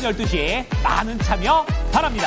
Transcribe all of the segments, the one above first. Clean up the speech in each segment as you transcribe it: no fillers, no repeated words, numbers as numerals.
오전 12시 많은 참여 바랍니다.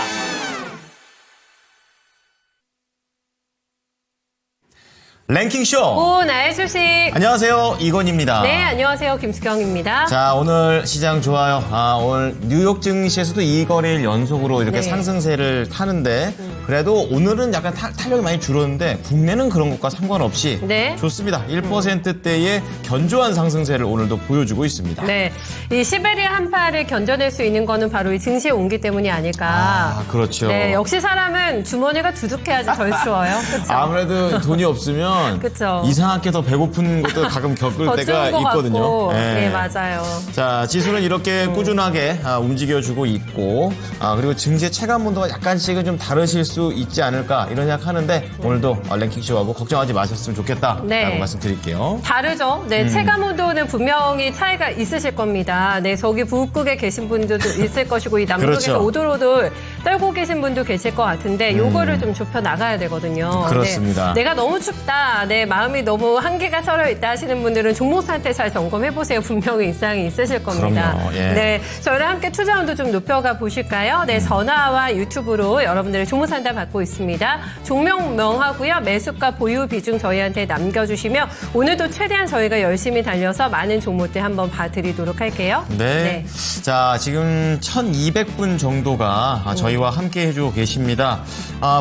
랭킹쇼. 오나의 소식. 안녕하세요, 이건입니다. 네, 안녕하세요, 김수경입니다. 자, 오늘 시장 좋아요. 오늘 뉴욕 증시에서도 2거래일 연속으로 이렇게 네. 상승세를 타는데 그래도 오늘은 약간 탄력이 많이 줄었는데 국내는 그런 것과 상관없이 네. 좋습니다. 1%대의 견조한 상승세를 오늘도 보여주고 있습니다. 네, 이 시베리아 한파를 견뎌낼 수 있는 거는 바로 이 증시의 온기 때문이 아닐까. 그렇죠. 네, 역시 사람은 주머니가 두둑해야지 덜 추워요. 그렇죠? 아무래도 돈이 없으면 그쵸. 이상하게 더 배고픈 것도 가끔 겪을 더 때가 추운 것 있거든요. 같고. 네, 맞아요. 자, 지수는 이렇게 꾸준하게 움직여주고 있고, 그리고 증시의 체감온도가 약간씩은 좀 다르실 수 있지 않을까 이런 생각하는데 오늘도 랭킹쇼하고 걱정하지 마셨으면 좋겠다라고 네. 말씀드릴게요. 다르죠. 네, 체감 온도는 분명히 차이가 있으실 겁니다. 네, 저기 북극에 계신 분들도 있을 것이고 이 남극에서 그렇죠. 오돌오돌 떨고 계신 분도 계실 것 같은데 요거를 좀 좁혀 나가야 되거든요. 그렇습니다. 네, 내가 너무 춥다. 네, 마음이 너무 한계가 서려 있다 하시는 분들은 종목 상태 잘 점검해 보세요. 분명히 이상이 있으실 겁니다. 그럼요. 예. 네, 저희랑 함께 투자 온도 좀 높여가 보실까요? 네, 전화와 유튜브로 여러분들의 종목 상담 받고 있습니다. 종목명하고요. 매수가 보유 비중 저희한테 남겨주시면 오늘도 최대한 저희가 열심히 달려서 많은 종목들 한번 봐드리도록 할게요. 네. 자, 지금 1,200분 정도가 저희와 함께 해주고 계십니다.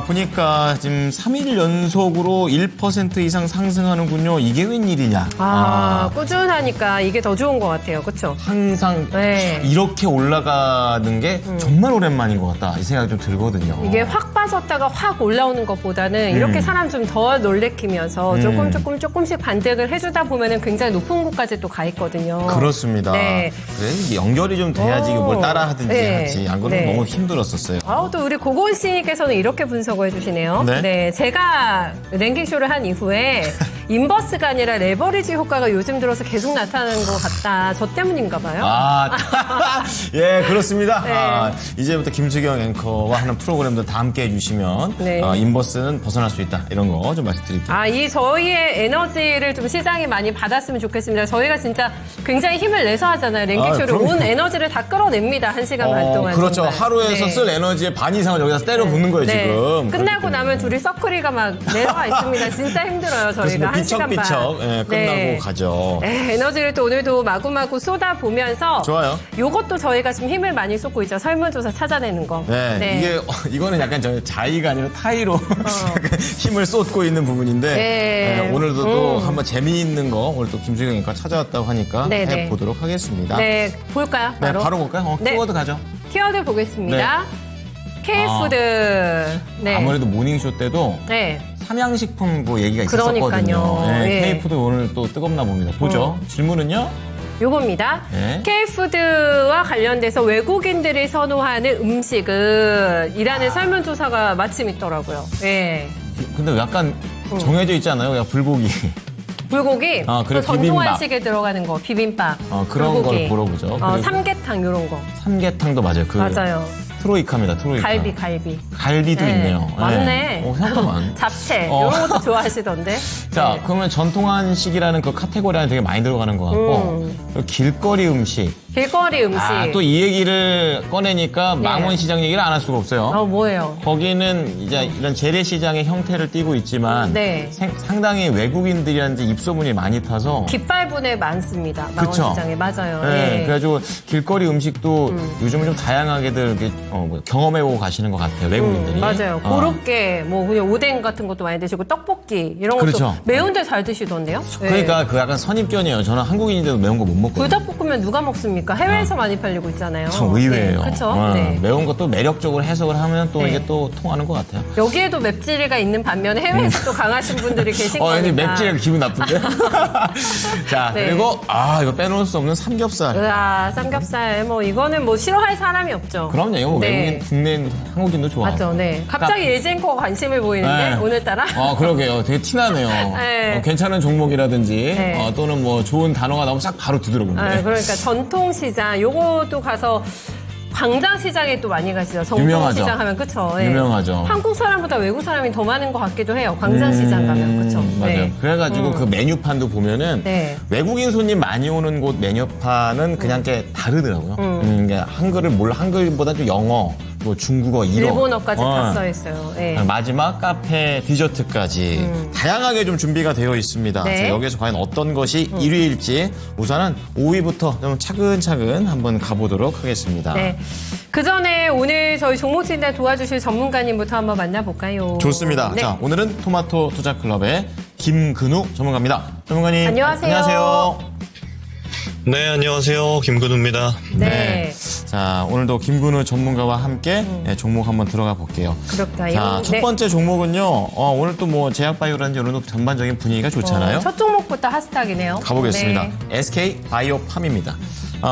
보니까 지금 3일 연속으로 1% 이상 상승하는군요. 이게 웬일이냐. 꾸준하니까 이게 더 좋은 것 같아요. 그렇죠? 항상 네. 이렇게 올라가는 게 정말 오랜만인 것 같다. 이 생각이 좀 들거든요. 이게 확 빠졌다가 확 올라오는 것보다는 이렇게 사람 좀 더 놀래키면서 조금씩 반등을 해주다 보면은 굉장히 높은 곳까지 또 가 있거든요. 그렇습니다. 네. 그래, 이게 연결이 좀 돼야지 뭘 따라 하든지 네. 하지. 안 그러면 네. 너무 힘들었었어요. 또 우리 고건 씨께서는 이렇게 분석을 해주시네요. 네. 제가 랭킹쇼를 한 이후에 인버스가 아니라 레버리지 효과가 요즘 들어서 계속 나타나는 것 같다. 저 때문인가 봐요. 예, 그렇습니다. 네. 이제부터 김수경 앵커와 하는 프로그램도 다 함께 해주시면 네. 인버스는 벗어날 수 있다. 이런 거 좀 말씀드릴게요. 이 저희의 에너지를 좀 시장이 많이 받았으면 좋겠습니다. 저희가 진짜 굉장히 힘을 내서 하잖아요. 랭킹쇼를 그럼요. 온 에너지를 다 끌어냅니다. 1시간 반 동안. 그렇죠. 정말. 하루에서 네. 쓸 에너지의 반 이상을 여기서 때려 붓는 거예요, 네. 지금. 끝나고 나면 둘이 서클이가 막 내려와 있습니다. 진짜 힘들어요, 저희가. 1시간 반. 비척비척 끝나고 가죠. 에너지를 또 오늘도 마구마구 쏟아보면서 좋아요. 요것도 저희가 지금 힘을 많이 쏟고 있죠. 설문조사 찾아내는 거. 네. 이거는 약간 자의가 아니라 타의로 약간 힘을 쏟고 있는 부분인데 네. 오늘도 또 한번 재미있는 거 오늘 또 김수경 앵커가 찾아왔다고 하니까 네, 네. 해보도록 하겠습니다. 네, 볼까요? 네, 바로? 바로 볼까요? 네. 키워드 가죠. 키워드 보겠습니다. K푸드. 네. 아무래도 모닝쇼 때도 네. 삼양식품 그 얘기가 있었거든요. 그러니까요. 예. K푸드 오늘 또 뜨겁나 봅니다. 보죠. 질문은요? 요겁니다. 네. K푸드와 관련돼서 외국인들이 선호하는 음식은 이라는 설문조사가 마침 있더라고요. 예. 근데 약간 정해져 있지 않아요? 그냥 불고기. 불고기, 또 그리고 전통 비빔밥. 한식에 들어가는 거, 비빔밥, 그런 불고기, 걸 물어보죠. 그리고 삼계탕 이런 거. 삼계탕도 맞아요. 맞아요. 트로이카입니다. 트로이카. 갈비. 갈비도 네. 있네요. 맞네. 생각보다 많. 잡채 이런 것도 좋아하시던데. 자, 네. 그러면 전통 한식이라는 그 카테고리 안에 되게 많이 들어가는 것 같고 그리고 길거리 음식. 길거리 음식. 또 이 얘기를 꺼내니까 망원시장 얘기를 안 할 수가 없어요. 뭐예요? 거기는 이제 이런 재래시장의 형태를 띠고 있지만 네. 상당히 외국인들이라든지 입소문이 많이 타서 깃발분에 많습니다. 그쵸? 망원시장에. 맞아요. 네, 네. 그래가지고 길거리 음식도 요즘은 좀 다양하게들 이렇게 경험해보고 가시는 것 같아요, 외국인들이. 맞아요. 고로케, 그냥 오뎅 같은 것도 많이 드시고 떡볶이 이런 것도 그렇죠. 매운데 잘 드시던데요? 네. 그러니까 그 약간 선입견이에요. 저는 한국인인데도 매운 거 못 먹거든요. 불닭볶음면 누가 먹습니까? 해외에서 많이 팔리고 있잖아요. 참 의외예요. 그렇죠. 네. 매운 것도 매력적으로 해석을 하면 또 네. 이게 또 통하는 것 같아요. 여기에도 맵찔이가 있는 반면에 해외에서 또 강하신 분들이 계신 거니까. 왠지 맵찔이 기분 나쁜데? 자, 네. 그리고 이거 빼놓을 수 없는 삼겹살. 삼겹살 이거는 싫어할 사람이 없죠. 그럼요. 이거 네. 외국인, 국내 한국인도 좋아하고. 맞죠. 네. 갑자기 예전거 관심을 보이는데 네. 오늘따라. 그러게요. 되게 티나네요. 네. 괜찮은 종목이라든지 네. 또는 좋은 단어가 나오면 싹 바로 뒤돌아봅니다. 그러니까 전통시장 요것도 가서 광장시장에 또 많이 가시죠. 유명하죠. 정동시장 하면 그쵸. 예. 유명하죠. 한국 사람보다 외국 사람이 더 많은 것 같기도 해요. 광장시장 가면 그쵸. 맞아요. 네. 그래가지고 그 메뉴판도 보면은 네. 외국인 손님 많이 오는 곳 메뉴판은 그냥 게 다르더라고요. 그러니까 한글보다 좀 영어, 뭐 중국어, 일본어까지 다 써있어요. 예. 마지막 카페 디저트까지 다양하게 좀 준비가 되어 있습니다. 네. 자, 여기서 과연 어떤 것이 1위일지 우선은 5위부터 좀 차근차근 한번 가보도록 하겠습니다. 네. 그 전에 오늘 저희 종목 진단 도와주실 전문가님부터 한번 만나볼까요? 좋습니다. 네. 자, 오늘은 토마토 투자클럽의 김근우 전문가입니다. 전문가님. 안녕하세요. 안녕하세요. 네, 안녕하세요. 김근우입니다. 네. 자, 오늘도 김근우 전문가와 함께 종목 한번 들어가 볼게요. 그렇다요. 자, 첫 네. 번째 종목은요. 오늘 또 뭐 제약바이오라든지 이런 전반적인 분위기가 좋잖아요. 첫 종목부터 핫스탁이네요. 가보겠습니다. 네. SK 바이오팜입니다.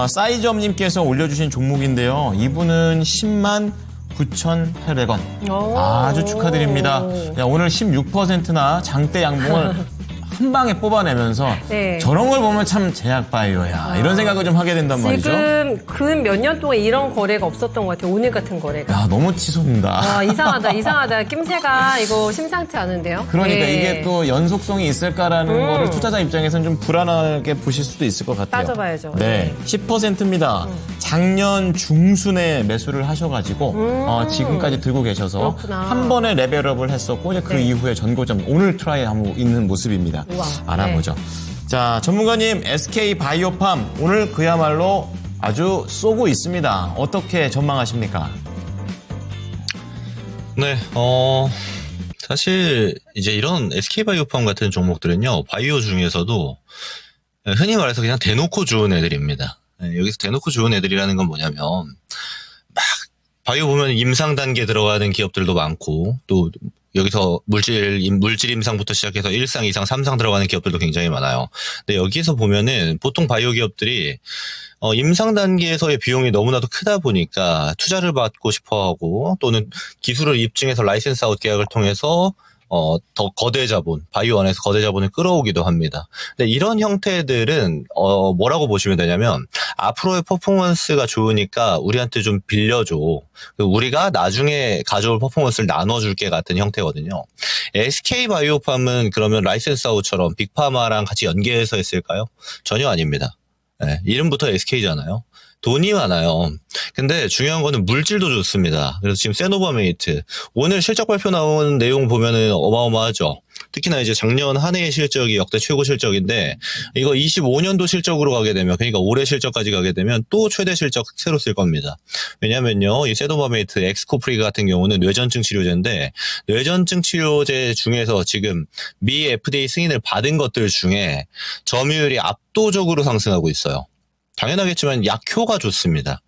사이즈업님께서 올려주신 종목인데요. 이분은 10만 9,800원. 오. 아주 축하드립니다. 야, 오늘 16%나 장대 양봉을 한 방에 뽑아내면서 네. 저런 걸 보면 참 제약바이오야. 이런 생각을 좀 하게 된단 말이죠. 지금 근 몇 년 동안 이런 거래가 없었던 것 같아요. 오늘 같은 거래가. 야, 너무 치솟는다. 아, 이상하다. 낌새가 이거 심상치 않은데요? 그러니까 네. 이게 또 연속성이 있을까라는 거를 투자자 입장에서는 좀 불안하게 보실 수도 있을 것 같아요. 따져봐야죠. 네, 10%입니다. 작년 중순에 매수를 하셔가지고 지금까지 들고 계셔서 그렇구나. 한 번에 레벨업을 했었고 이제 그 네. 이후에 전고점 오늘 트라이하고 있는 모습입니다. 우와. 알아보죠. 자, 전문가님 SK 바이오팜 오늘 그야말로 아주 쏘고 있습니다. 어떻게 전망하십니까? 네, 사실 이제 이런 SK바이오팜 같은 종목들은요, 바이오 중에서도 흔히 말해서 그냥 대놓고 좋은 애들입니다. 네, 여기서 대놓고 좋은 애들이라는 건 뭐냐면, 막 바이오 보면 임상 단계 들어가는 기업들도 많고, 또 여기서 물질 임상부터 시작해서 1상, 2상, 3상 들어가는 기업들도 굉장히 많아요. 근데 여기서 보면은 보통 바이오 기업들이 임상 단계에서의 비용이 너무나도 크다 보니까 투자를 받고 싶어 하고 또는 기술을 입증해서 라이센스 아웃 계약을 통해서 더 거대 자본, 바이오 안에서 거대 자본을 끌어오기도 합니다. 근데 이런 형태들은, 뭐라고 보시면 되냐면, 앞으로의 퍼포먼스가 좋으니까 우리한테 좀 빌려줘. 우리가 나중에 가져올 퍼포먼스를 나눠줄게 같은 형태거든요. SK 바이오팜은 그러면 라이센스 아웃처럼 빅파마랑 같이 연계해서 했을까요? 전혀 아닙니다. 네, 이름부터 SK잖아요. 돈이 많아요. 근데 중요한 거는 물질도 좋습니다. 그래서 지금 세노바메이트 오늘 실적 발표 나온 내용 보면은 어마어마하죠. 특히나 이제 작년 한 해의 실적이 역대 최고 실적인데 이거 25년도 실적으로 가게 되면 그러니까 올해 실적까지 가게 되면 또 최대 실적 새로 쓸 겁니다. 왜냐면요. 이 세노바메이트 엑스코프리그 같은 경우는 뇌전증 치료제인데 뇌전증 치료제 중에서 지금 미 FDA 승인을 받은 것들 중에 점유율이 압도적으로 상승하고 있어요. 당연하겠지만 약효가 좋습니다.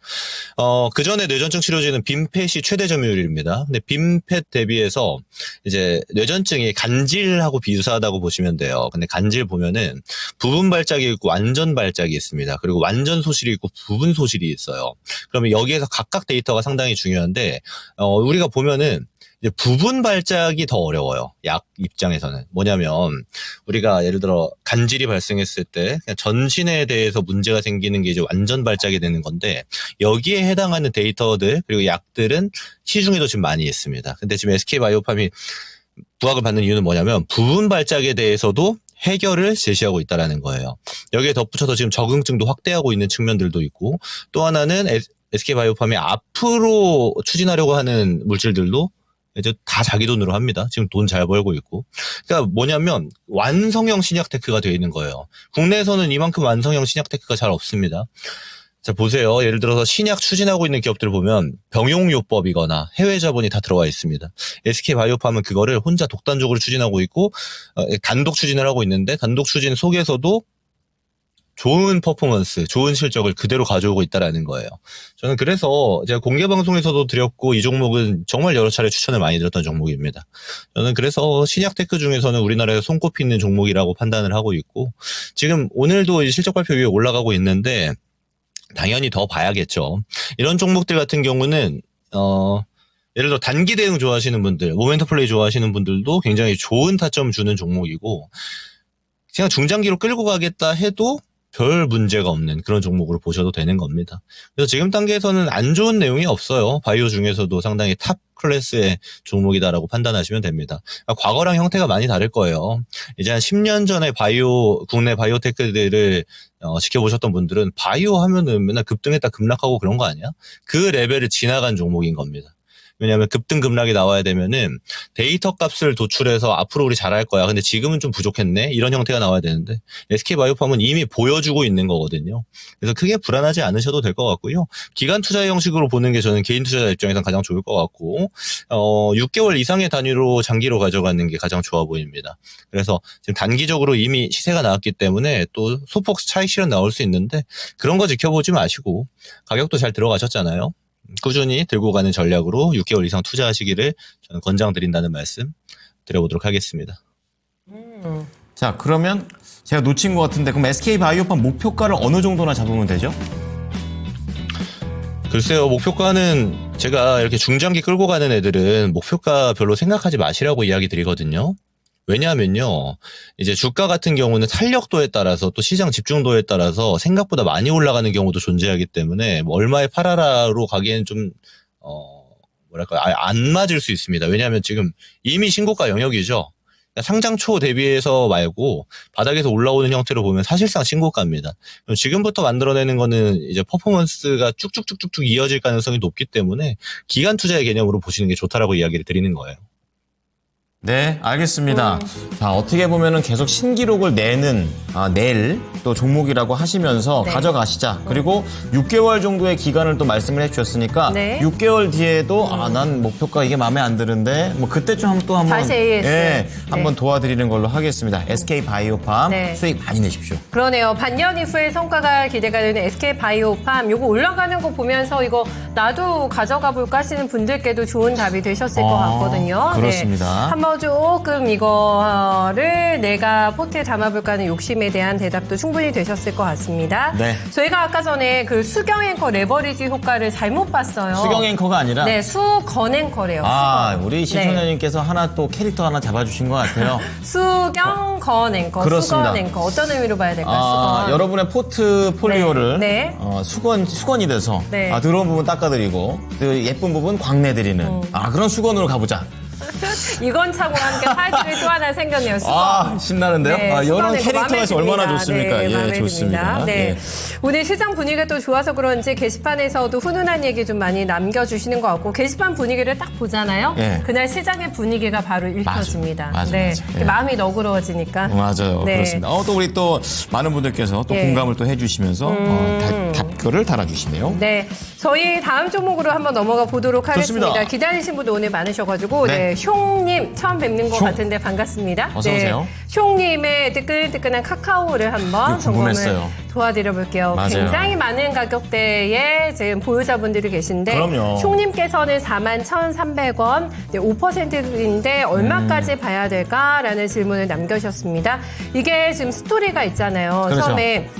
그 전에 뇌전증 치료제는 빔펫이 최대 점유율입니다. 근데 빔펫 대비해서 이제 뇌전증이 간질하고 비슷하다고 보시면 돼요. 근데 간질 보면은 부분 발작이 있고 완전 발작이 있습니다. 그리고 완전 소실이 있고 부분 소실이 있어요. 그러면 여기에서 각각 데이터가 상당히 중요한데 우리가 보면은 이제 부분 발작이 더 어려워요. 약 입장에서는. 뭐냐면 우리가 예를 들어 간질이 발생했을 때 그냥 전신에 대해서 문제가 생기는 게 이제 완전 발작이 되는 건데 여기에 해당하는 데이터들 그리고 약들은 시중에도 지금 많이 있습니다. 근데 지금 SK바이오팜이 부각을 받는 이유는 뭐냐면 부분 발작에 대해서도 해결을 제시하고 있다는 거예요. 여기에 덧붙여서 지금 적응증도 확대하고 있는 측면들도 있고 또 하나는 SK바이오팜이 앞으로 추진하려고 하는 물질들도 이제 다 자기 돈으로 합니다. 지금 돈 잘 벌고 있고. 그러니까 뭐냐면 완성형 신약테크가 되어 있는 거예요. 국내에서는 이만큼 완성형 신약테크가 잘 없습니다. 자, 보세요. 예를 들어서 신약 추진하고 있는 기업들을 보면 병용요법이거나 해외 자본이 다 들어와 있습니다. SK바이오팜은 그거를 혼자 독단적으로 추진하고 있고 단독 추진을 하고 있는데 단독 추진 속에서도 좋은 퍼포먼스, 좋은 실적을 그대로 가져오고 있다는 거예요. 저는 그래서 제가 공개 방송에서도 드렸고 이 종목은 정말 여러 차례 추천을 많이 드렸던 종목입니다. 저는 그래서 신약테크 중에서는 우리나라에 손꼽히는 종목이라고 판단을 하고 있고 지금 오늘도 실적 발표 위에 올라가고 있는데 당연히 더 봐야겠죠. 이런 종목들 같은 경우는 예를 들어 단기 대응 좋아하시는 분들, 모멘텀 플레이 좋아하시는 분들도 굉장히 좋은 타점 주는 종목이고 그냥 중장기로 끌고 가겠다 해도 별 문제가 없는 그런 종목으로 보셔도 되는 겁니다. 그래서 지금 단계에서는 안 좋은 내용이 없어요. 바이오 중에서도 상당히 탑 클래스의 종목이다라고 판단하시면 됩니다. 그러니까 과거랑 형태가 많이 다를 거예요. 이제 한 10년 전에 국내 바이오테크들을 지켜보셨던 분들은 바이오 하면은 맨날 급등했다 급락하고 그런 거 아니야? 그 레벨을 지나간 종목인 겁니다. 왜냐하면 급등급락이 나와야 되면은 데이터 값을 도출해서 앞으로 우리 잘할 거야. 근데 지금은 좀 부족했네. 이런 형태가 나와야 되는데 SK바이오팜은 이미 보여주고 있는 거거든요. 그래서 크게 불안하지 않으셔도 될 것 같고요. 기간 투자 형식으로 보는 게 저는 개인 투자자 입장에서 가장 좋을 것 같고 6개월 이상의 단위로 장기로 가져가는 게 가장 좋아 보입니다. 그래서 지금 단기적으로 이미 시세가 나왔기 때문에 또 소폭 차익 실현 나올 수 있는데 그런 거 지켜보지 마시고 가격도 잘 들어가셨잖아요. 꾸준히 들고 가는 전략으로 6개월 이상 투자하시기를 저는 권장드린다는 말씀 드려보도록 하겠습니다. 자, 그러면 제가 놓친 것 같은데 그럼 SK바이오팜 목표가를 어느 정도나 잡으면 되죠? 글쎄요, 목표가는 제가 이렇게 중장기 끌고 가는 애들은 목표가 별로 생각하지 마시라고 이야기 드리거든요. 왜냐하면요, 이제 주가 같은 경우는 탄력도에 따라서 또 시장 집중도에 따라서 생각보다 많이 올라가는 경우도 존재하기 때문에 뭐 얼마에 팔아라로 가기에는 좀 뭐랄까 안 맞을 수 있습니다. 왜냐하면 지금 이미 신고가 영역이죠. 상장 초 대비해서 말고 바닥에서 올라오는 형태로 보면 사실상 신고가입니다. 지금부터 만들어내는 거는 이제 퍼포먼스가 쭉쭉쭉쭉 이어질 가능성이 높기 때문에 기간 투자의 개념으로 보시는 게 좋다라고 이야기를 드리는 거예요. 네, 알겠습니다. 자, 어떻게 보면은 계속 신기록을 낼 또 종목이라고 하시면서 네. 가져가시자. 그리고 6개월 정도의 기간을 또 말씀을 해주셨으니까 네. 6개월 뒤에도 난 목표가 이게 마음에 안 드는데 뭐 그때쯤 한번 다시 AS. 예, 한번 네. 도와드리는 걸로 하겠습니다. SK바이오팜 네. 수익 많이 내십시오. 그러네요. 반년 이후에 성과가 기대가 되는 SK바이오팜 요거 올라가는 거 보면서 이거 나도 가져가 볼까 하시는 분들께도 좋은 답이 되셨을 것 같거든요. 그렇습니다. 네. 한번 조금 이거를 내가 포트에 담아볼까 하는 욕심에 대한 대답도 충분히 되셨을 것 같습니다. 네. 저희가 아까 전에 그 수경 앵커 레버리지 효과를 잘못 봤어요. 수경 앵커가 아니라 네, 수건 앵커래요. 우리 시청자님께서 하나 또 캐릭터 하나 잡아주신 것 같아요. 수경 건 앵커, 그렇습니다. 수건 앵커 어떤 의미로 봐야 될까요? 수건. 여러분의 포트폴리오를 네. 수건이 돼서 네. 더러운 부분 닦아드리고 또 예쁜 부분 광내드리는 그런 수건으로 가보자. 이건 차고 함께 타이틀이 또 하나 생겼네요. 수건. 신나는데요? 네, 이런 수건 앵커 캐릭터에서 마음에 얼마나 듭니다. 좋습니까? 네, 예, 마음에 좋습니다. 듭니다. 네. 예. 오늘 시장 분위기가 또 좋아서 그런지 게시판에서도 훈훈한 얘기 좀 많이 남겨주시는 것 같고 게시판 분위기를 딱 보잖아요. 예. 그날 시장의 분위기가 바로 읽혀집니다. 맞아, 네. 맞아. 예. 마음이 너그러워지니까. 맞아요. 네. 그렇습니다. 또 우리 또 많은 분들께서 또 예. 공감을 또 해주시면서 답글을 달아주시네요. 네, 저희 다음 종목으로 한번 넘어가 보도록 하겠습니다. 좋습니다. 기다리신 분도 오늘 많으셔가지고 네. 숑님 처음 뵙는 것 숑. 같은데 반갑습니다. 어서 오세요. 숑님의 뜨끈뜨끈한 카카오를 한번 이거 궁금했어요. 점검을 도와드려 볼게요. 맞아요. 굉장히 많은 가격대에 지금 보유자분들이 계신데 그럼요. 숑님께서는 41,300원, 5%인데 얼마까지 봐야 될까라는 질문을 남겨주셨습니다. 이게 지금 스토리가 있잖아요. 그렇죠. 처음에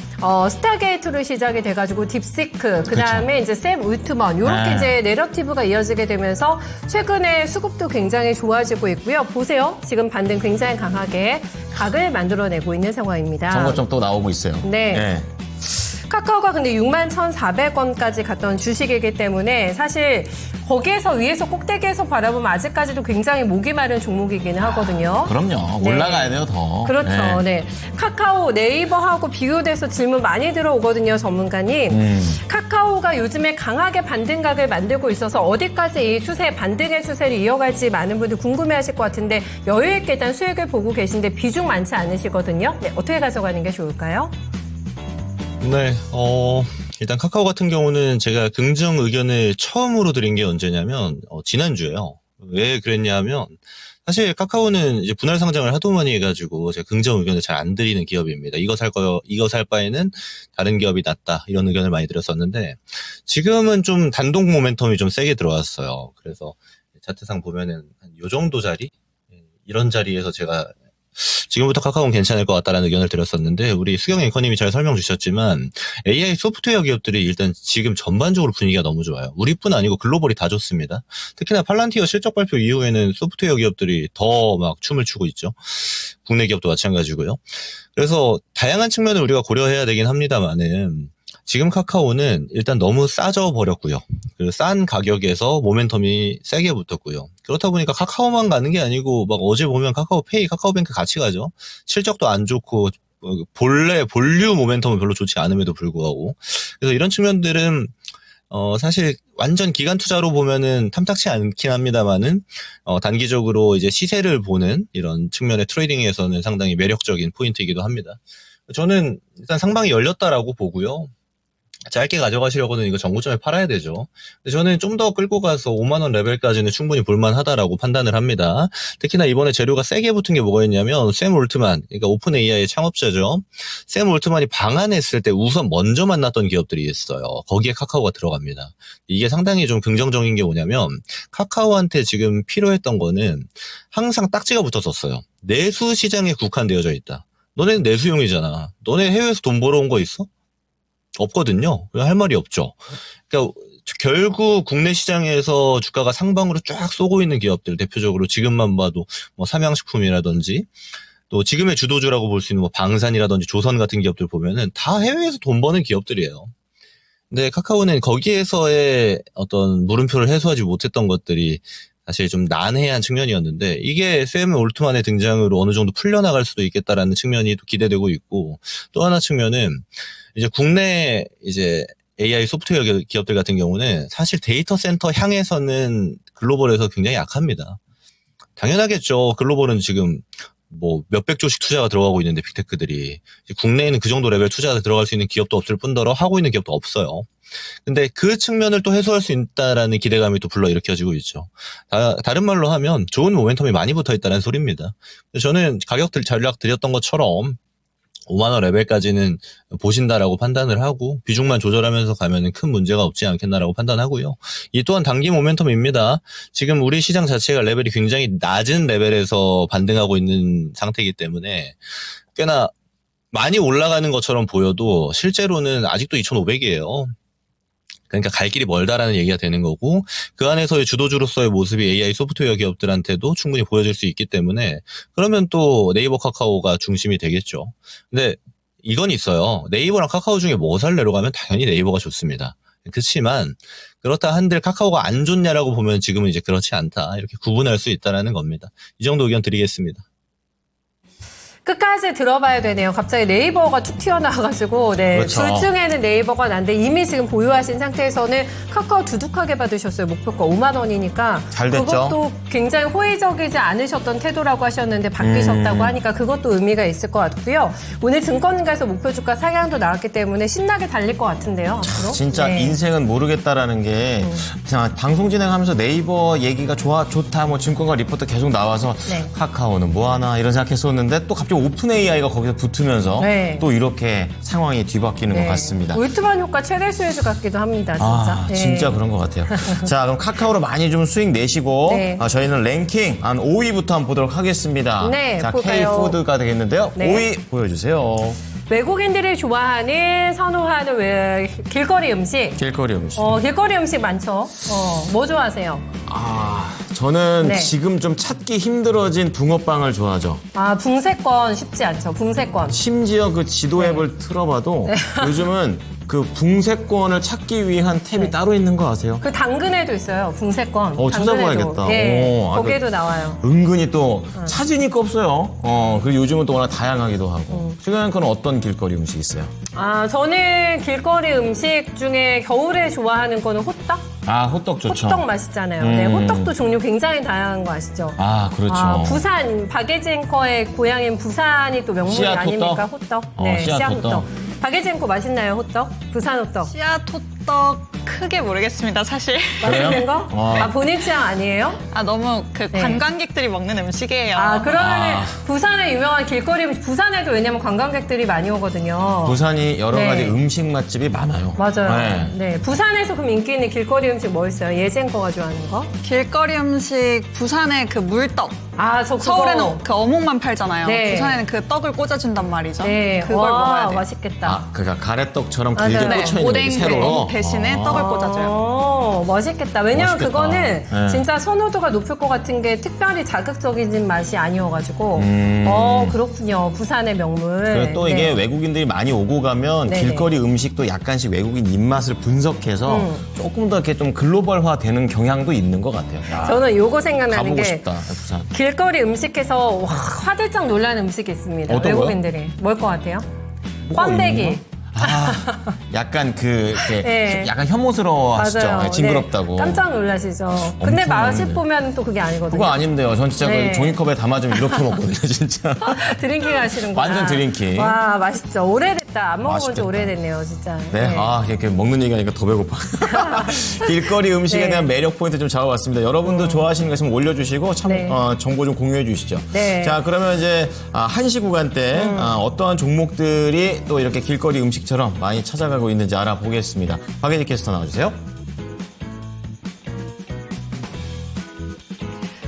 스타게이트로 시작이 돼가지고 딥시크, 그 다음에 이제 샘 울트먼, 요렇게 네. 이제 내러티브가 이어지게 되면서 최근에 수급도 굉장히 좋아지고 있고요. 보세요. 지금 반등 굉장히 강하게 각을 만들어내고 있는 상황입니다. 정거점 또 나오고 있어요. 네. 카카오가 근데 61,400원까지 갔던 주식이기 때문에 사실 거기에서 위에서 꼭대기에서 바라보면 아직까지도 굉장히 목이 마른 종목이기는 하거든요. 그럼요. 네. 올라가야 돼요, 더. 그렇죠. 네. 카카오, 네이버하고 비교돼서 질문 많이 들어오거든요, 전문가님. 카카오가 요즘에 강하게 반등각을 만들고 있어서 어디까지 이 반등의 추세를 이어갈지 많은 분들 궁금해하실 것 같은데 여유 있게 일단 수익을 보고 계신데 비중 많지 않으시거든요. 네, 어떻게 가져가는 게 좋을까요? 네, 일단 카카오 같은 경우는 제가 긍정 의견을 처음으로 드린 게 언제냐면, 지난주에요. 왜 그랬냐면, 사실 카카오는 이제 분할 상장을 하도 많이 해가지고 제가 긍정 의견을 잘 안 드리는 기업입니다. 이거 살 바에는 다른 기업이 낫다. 이런 의견을 많이 드렸었는데, 지금은 좀 단독 모멘텀이 좀 세게 들어왔어요. 그래서 차트상 보면은 한 요 정도 자리? 이런 자리에서 제가 지금부터 카카오는 괜찮을 것 같다라는 의견을 드렸었는데 우리 수경 앵커님이 잘 설명 주셨지만 AI 소프트웨어 기업들이 일단 지금 전반적으로 분위기가 너무 좋아요. 우리뿐 아니고 글로벌이 다 좋습니다. 특히나 팔란티어 실적 발표 이후에는 소프트웨어 기업들이 더 막 춤을 추고 있죠. 국내 기업도 마찬가지고요. 그래서 다양한 측면을 우리가 고려해야 되긴 합니다만은 지금 카카오는 일단 너무 싸져 버렸고요. 그 싼 가격에서 모멘텀이 세게 붙었고요. 그렇다 보니까 카카오만 가는 게 아니고 막 어제 보면 카카오페이, 카카오뱅크 같이 가죠. 실적도 안 좋고 본래 볼류 모멘텀은 별로 좋지 않음에도 불구하고 그래서 이런 측면들은 사실 완전 기간 투자로 보면은 탐탁치 않긴 합니다만은 단기적으로 이제 시세를 보는 이런 측면의 트레이딩에서는 상당히 매력적인 포인트이기도 합니다. 저는 일단 상방이 열렸다라고 보고요. 짧게 가져가시려고는 이거 정고점에 팔아야 되죠. 근데 저는 좀 더 끌고 가서 5만 원 레벨까지는 충분히 볼만하다라고 판단을 합니다. 특히나 이번에 재료가 세게 붙은 게 뭐가 있냐면 샘 올트만, 그러니까 오픈 AI의 창업자죠. 샘 올트만이 방한했을 때 우선 먼저 만났던 기업들이 있어요. 거기에 카카오가 들어갑니다. 이게 상당히 좀 긍정적인 게 뭐냐면 카카오한테 지금 필요했던 거는 항상 딱지가 붙었었어요. 내수 시장에 국한되어져 있다. 너네는 내수용이잖아. 너네 해외에서 돈 벌어온 거 있어? 없거든요. 할 말이 없죠. 그러니까 결국 국내 시장에서 주가가 상방으로 쫙 쏘고 있는 기업들 대표적으로 지금만 봐도 뭐 삼양식품이라든지 또 지금의 주도주라고 볼 수 있는 뭐 방산이라든지 조선 같은 기업들 보면은 다 해외에서 돈 버는 기업들이에요. 근데 카카오는 거기에서의 어떤 물음표를 해소하지 못했던 것들이 사실 좀 난해한 측면이었는데 이게 샘 올트만의 등장으로 어느 정도 풀려나갈 수도 있겠다라는 측면이 또 기대되고 있고 또 하나 측면은 이제 국내 이제 AI 소프트웨어 기업들 같은 경우는 사실 데이터 센터 향해서는 글로벌에서 굉장히 약합니다. 당연하겠죠. 글로벌은 지금 뭐 몇백 조씩 투자가 들어가고 있는데 빅테크들이 국내에는 그 정도 레벨 투자가 들어갈 수 있는 기업도 없을 뿐더러 하고 있는 기업도 없어요. 근데 그 측면을 또 해소할 수 있다라는 기대감이 또 불러일으켜지고 있죠. 다른 말로 하면 좋은 모멘텀이 많이 붙어 있다는 소리입니다. 저는 가격들 전략 드렸던 것처럼 5만 원 레벨까지는 보신다라고 판단을 하고 비중만 조절하면서 가면은 큰 문제가 없지 않겠나라고 판단하고요. 이 또한 단기 모멘텀입니다. 지금 우리 시장 자체가 레벨이 굉장히 낮은 레벨에서 반등하고 있는 상태이기 때문에 꽤나 많이 올라가는 것처럼 보여도 실제로는 아직도 2,500이에요. 그러니까 갈 길이 멀다라는 얘기가 되는 거고 그 안에서의 주도주로서의 모습이 AI 소프트웨어 기업들한테도 충분히 보여질 수 있기 때문에 그러면 또 네이버 카카오가 중심이 되겠죠. 근데 이건 있어요. 네이버랑 카카오 중에 뭐 살래로 가면 당연히 네이버가 좋습니다. 그렇지만 그렇다 한들 카카오가 안 좋냐라고 보면 지금은 이제 그렇지 않다. 이렇게 구분할 수 있다는 겁니다. 이 정도 의견 드리겠습니다. 끝까지 들어봐야 되네요. 갑자기 네이버가 툭 튀어나와가지고 네, 그렇죠. 둘 중에는 네이버가 난데 이미 지금 보유하신 상태에서는 카카오 두둑하게 받으셨어요. 목표가 5만 원이니까 잘 됐죠. 그것도 굉장히 호의적이지 않으셨던 태도라고 하셨는데 바뀌셨다고 하니까 그것도 의미가 있을 것 같고요. 오늘 증권가에서 목표 주가 상향도 나왔기 때문에 신나게 달릴 것 같은데요. 앞으로. 진짜 네. 인생은 모르겠다라는 게 그냥 방송 진행하면서 네이버 얘기가 좋다 뭐 증권가 리포트 계속 나와서 네. 카카오는 뭐하나 이런 생각했었는데 또 갑자기 오픈 AI가 거기서 붙으면서 네. 또 이렇게 상황이 뒤바뀌는 것 같습니다. 올트만 효과 최대 수혜주 같기도 합니다. 진짜. 아, 네. 진짜 그런 것 같아요. 자, 그럼 카카오로 많이 좀 수익 내시고 네. 저희는 랭킹 한 5위부터 한번 보도록 하겠습니다. 네, 자, 볼까요? K푸드가 되겠는데요. 네. 5위 보여주세요. 외국인들이 좋아하는 선호하는 길거리 음식. 길거리 음식. 길거리 음식 많죠. 뭐 좋아하세요? 저는 네. 지금 좀 찾기 힘들어진 붕어빵을 좋아하죠. 붕세권 쉽지 않죠. 붕세권. 심지어 그 지도 앱을 틀어봐도 요즘은 그 붕세권을 찾기 위한 탭이 따로 있는 거 아세요? 그 당근에도 있어요. 붕세권. 찾아봐야겠다. 예, 오, 거기에도 나와요. 은근히 또 찾으니까 없어요. 그리고 요즘은 또 워낙 다양하기도 하고. 수경 앵커는 어떤 길거리 음식 있어요? 저는 길거리 음식 중에 겨울에 좋아하는 거는 호떡? 호떡 좋죠. 호떡 맛있잖아요. 네, 호떡도 종류 굉장히 다양한 거 아시죠? 그렇죠. 부산, 박예지 앵커의 고향인 부산이 또 명물이 씨앗 아닙니까? 호떡? 호떡. 네, 씨앗 씨앗 호떡. 호떡. 박예지 앵커 맛있나요, 호떡? 부산 호떡. 씨앗 호떡 가래떡 크게 모르겠습니다, 사실. 맛있는 거? 어. 아, 본인 취향 아니에요? 너무 네. 관광객들이 먹는 음식이에요. 아, 그러면은 부산의 유명한 길거리 음식, 부산에도 왜냐면 관광객들이 많이 오거든요. 부산이 여러 네. 가지 음식 맛집이 많아요. 맞아요. 네. 네. 부산에서 그럼 인기 있는 길거리 음식 뭐 있어요? 예전 거가 좋아하는 거? 길거리 음식, 부산의 그 물떡. 아, 저 그거. 서울에는 그 어묵만 팔잖아요. 네. 부산에는 그 떡을 꽂아준단 말이죠. 네. 그걸 와, 먹어야 돼요. 맛있겠다. 아, 그러니까 가래떡처럼 맞아요. 길게 네. 꽂혀 있는 오뎅 게 새로. 대신에 떡을 꽂아줘요. 맛있겠다. 왜냐면 맛있겠다. 그거는 네. 진짜 선호도가 높을 것 같은 게 특별히 자극적인 맛이 아니어가지고. 그렇군요. 부산의 명물. 그리고 또 이게 네. 외국인들이 많이 오고 가면 네네. 길거리 음식도 약간씩 외국인 입맛을 분석해서 조금 더 이렇게 좀 글로벌화 되는 경향도 있는 것 같아요. 야, 저는 요거 생각나는 가보고 게 싶다, 부산. 길거리 음식에서 와, 화들짝 놀라는 음식이 있습니다. 어떤 외국인들이. 뭘 것 같아요? 뭐가 꽝대기. 있는 거? 아, 약간 이렇게 네. 약간 혐오스러워 하시죠. 맞아요. 징그럽다고. 네, 깜짝 놀라시죠. 근데 엄청 맛을 많은데. 보면 또 그게 아니거든요. 그거 아닌데요. 전 진짜 네. 그 종이컵에 담아주면 이렇게 먹거든요, 진짜. 드링킹 하시는구나. 완전 드링킹. 와, 맛있죠. 오래됐다. 안 먹어본 지 맛있겠다. 오래됐네요, 진짜. 네, 이렇게 먹는 얘기하니까 더 배고파. 길거리 음식에 네. 대한 매력 포인트 좀 잡아봤습니다. 여러분도 좋아하시는 거 있으면 올려주시고 네. 정보 좀 공유해 주시죠. 네. 자, 그러면 이제 1시 구간 때 어떠한 종목들이 또 이렇게 길거리 음식처럼 많이 찾아가고 있는지 알아보겠습니다. 박예지 캐스터 나와주세요.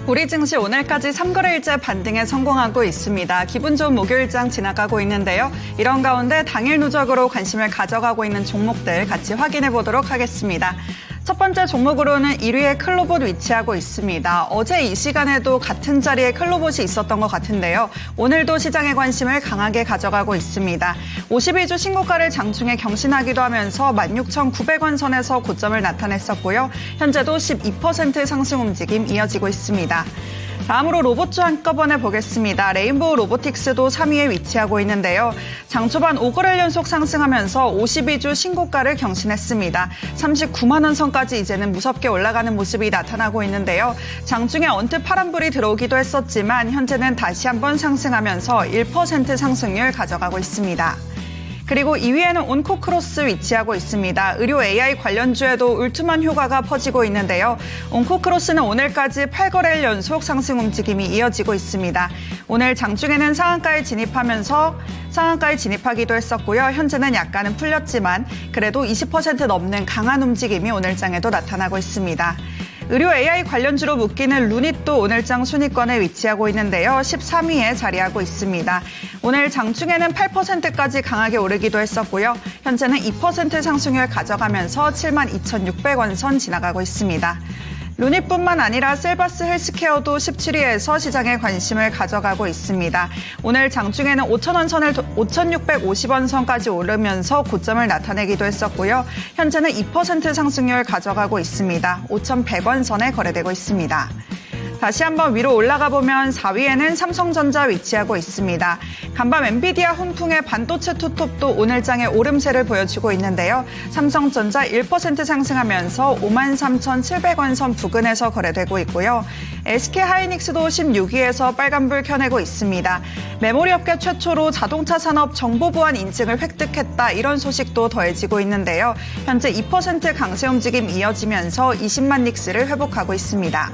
우리 증시 오늘까지 3거래일째 반등에 성공하고 있습니다. 기분 좋은 목요일장 지나가고 있는데요. 이런 가운데 당일 누적으로 관심을 가져가고 있는 종목들 같이 확인해 보도록 하겠습니다. 첫 번째 종목으로는 1위에 클로봇 위치하고 있습니다. 어제 이 시간에도 같은 자리에 클로봇이 있었던 것 같은데요. 오늘도 시장의 관심을 강하게 가져가고 있습니다. 52주 신고가를 장중에 경신하기도 하면서 16,900원 선에서 고점을 나타냈었고요. 현재도 12% 상승 움직임 이어지고 있습니다. 다음으로 로봇주 한꺼번에 보겠습니다. 레인보우 로보틱스도 3위에 위치하고 있는데요. 장 초반 5거래일 연속 상승하면서 52주 신고가를 경신했습니다. 39만 원 선까지 이제는 무섭게 올라가는 모습이 나타나고 있는데요. 장중에 언뜻 파란불이 들어오기도 했었지만 현재는 다시 한번 상승하면서 1% 상승률 가져가고 있습니다. 그리고 2위에는 온코크로스 위치하고 있습니다. 의료 AI 관련주에도 울트만 효과가 퍼지고 있는데요. 온코크로스는 오늘까지 8거래일 연속 상승 움직임이 이어지고 있습니다. 오늘 장중에는 상한가에 진입하기도 했었고요. 현재는 약간은 풀렸지만 그래도 20% 넘는 강한 움직임이 오늘장에도 나타나고 있습니다. 의료 AI 관련주로 묶이는 루닛도 오늘장 순위권에 위치하고 있는데요. 13위에 자리하고 있습니다. 오늘 장중에는 8%까지 강하게 오르기도 했었고요. 현재는 2% 상승률 가져가면서 72,600원 선 지나가고 있습니다. 루닛뿐만 아니라 셀바스 헬스케어도 17위에서 시장에 관심을 가져가고 있습니다. 오늘 장중에는 5,000원 선을 5,650원 선까지 오르면서 고점을 나타내기도 했었고요. 현재는 2% 상승률 가져가고 있습니다. 5,100원 선에 거래되고 있습니다. 다시 한번 위로 올라가 보면 4위에는 삼성전자 위치하고 있습니다. 간밤 엔비디아 훈풍의 반도체 투톱도 오늘장에 오름세를 보여주고 있는데요. 삼성전자 1% 상승하면서 53,700원 선 부근에서 거래되고 있고요. SK하이닉스도 16위에서 빨간불 켜내고 있습니다. 메모리 업계 최초로 자동차 산업 정보 보안 인증을 획득했다, 이런 소식도 더해지고 있는데요. 현재 2% 강세 움직임 이어지면서 20만 닉스를 회복하고 있습니다.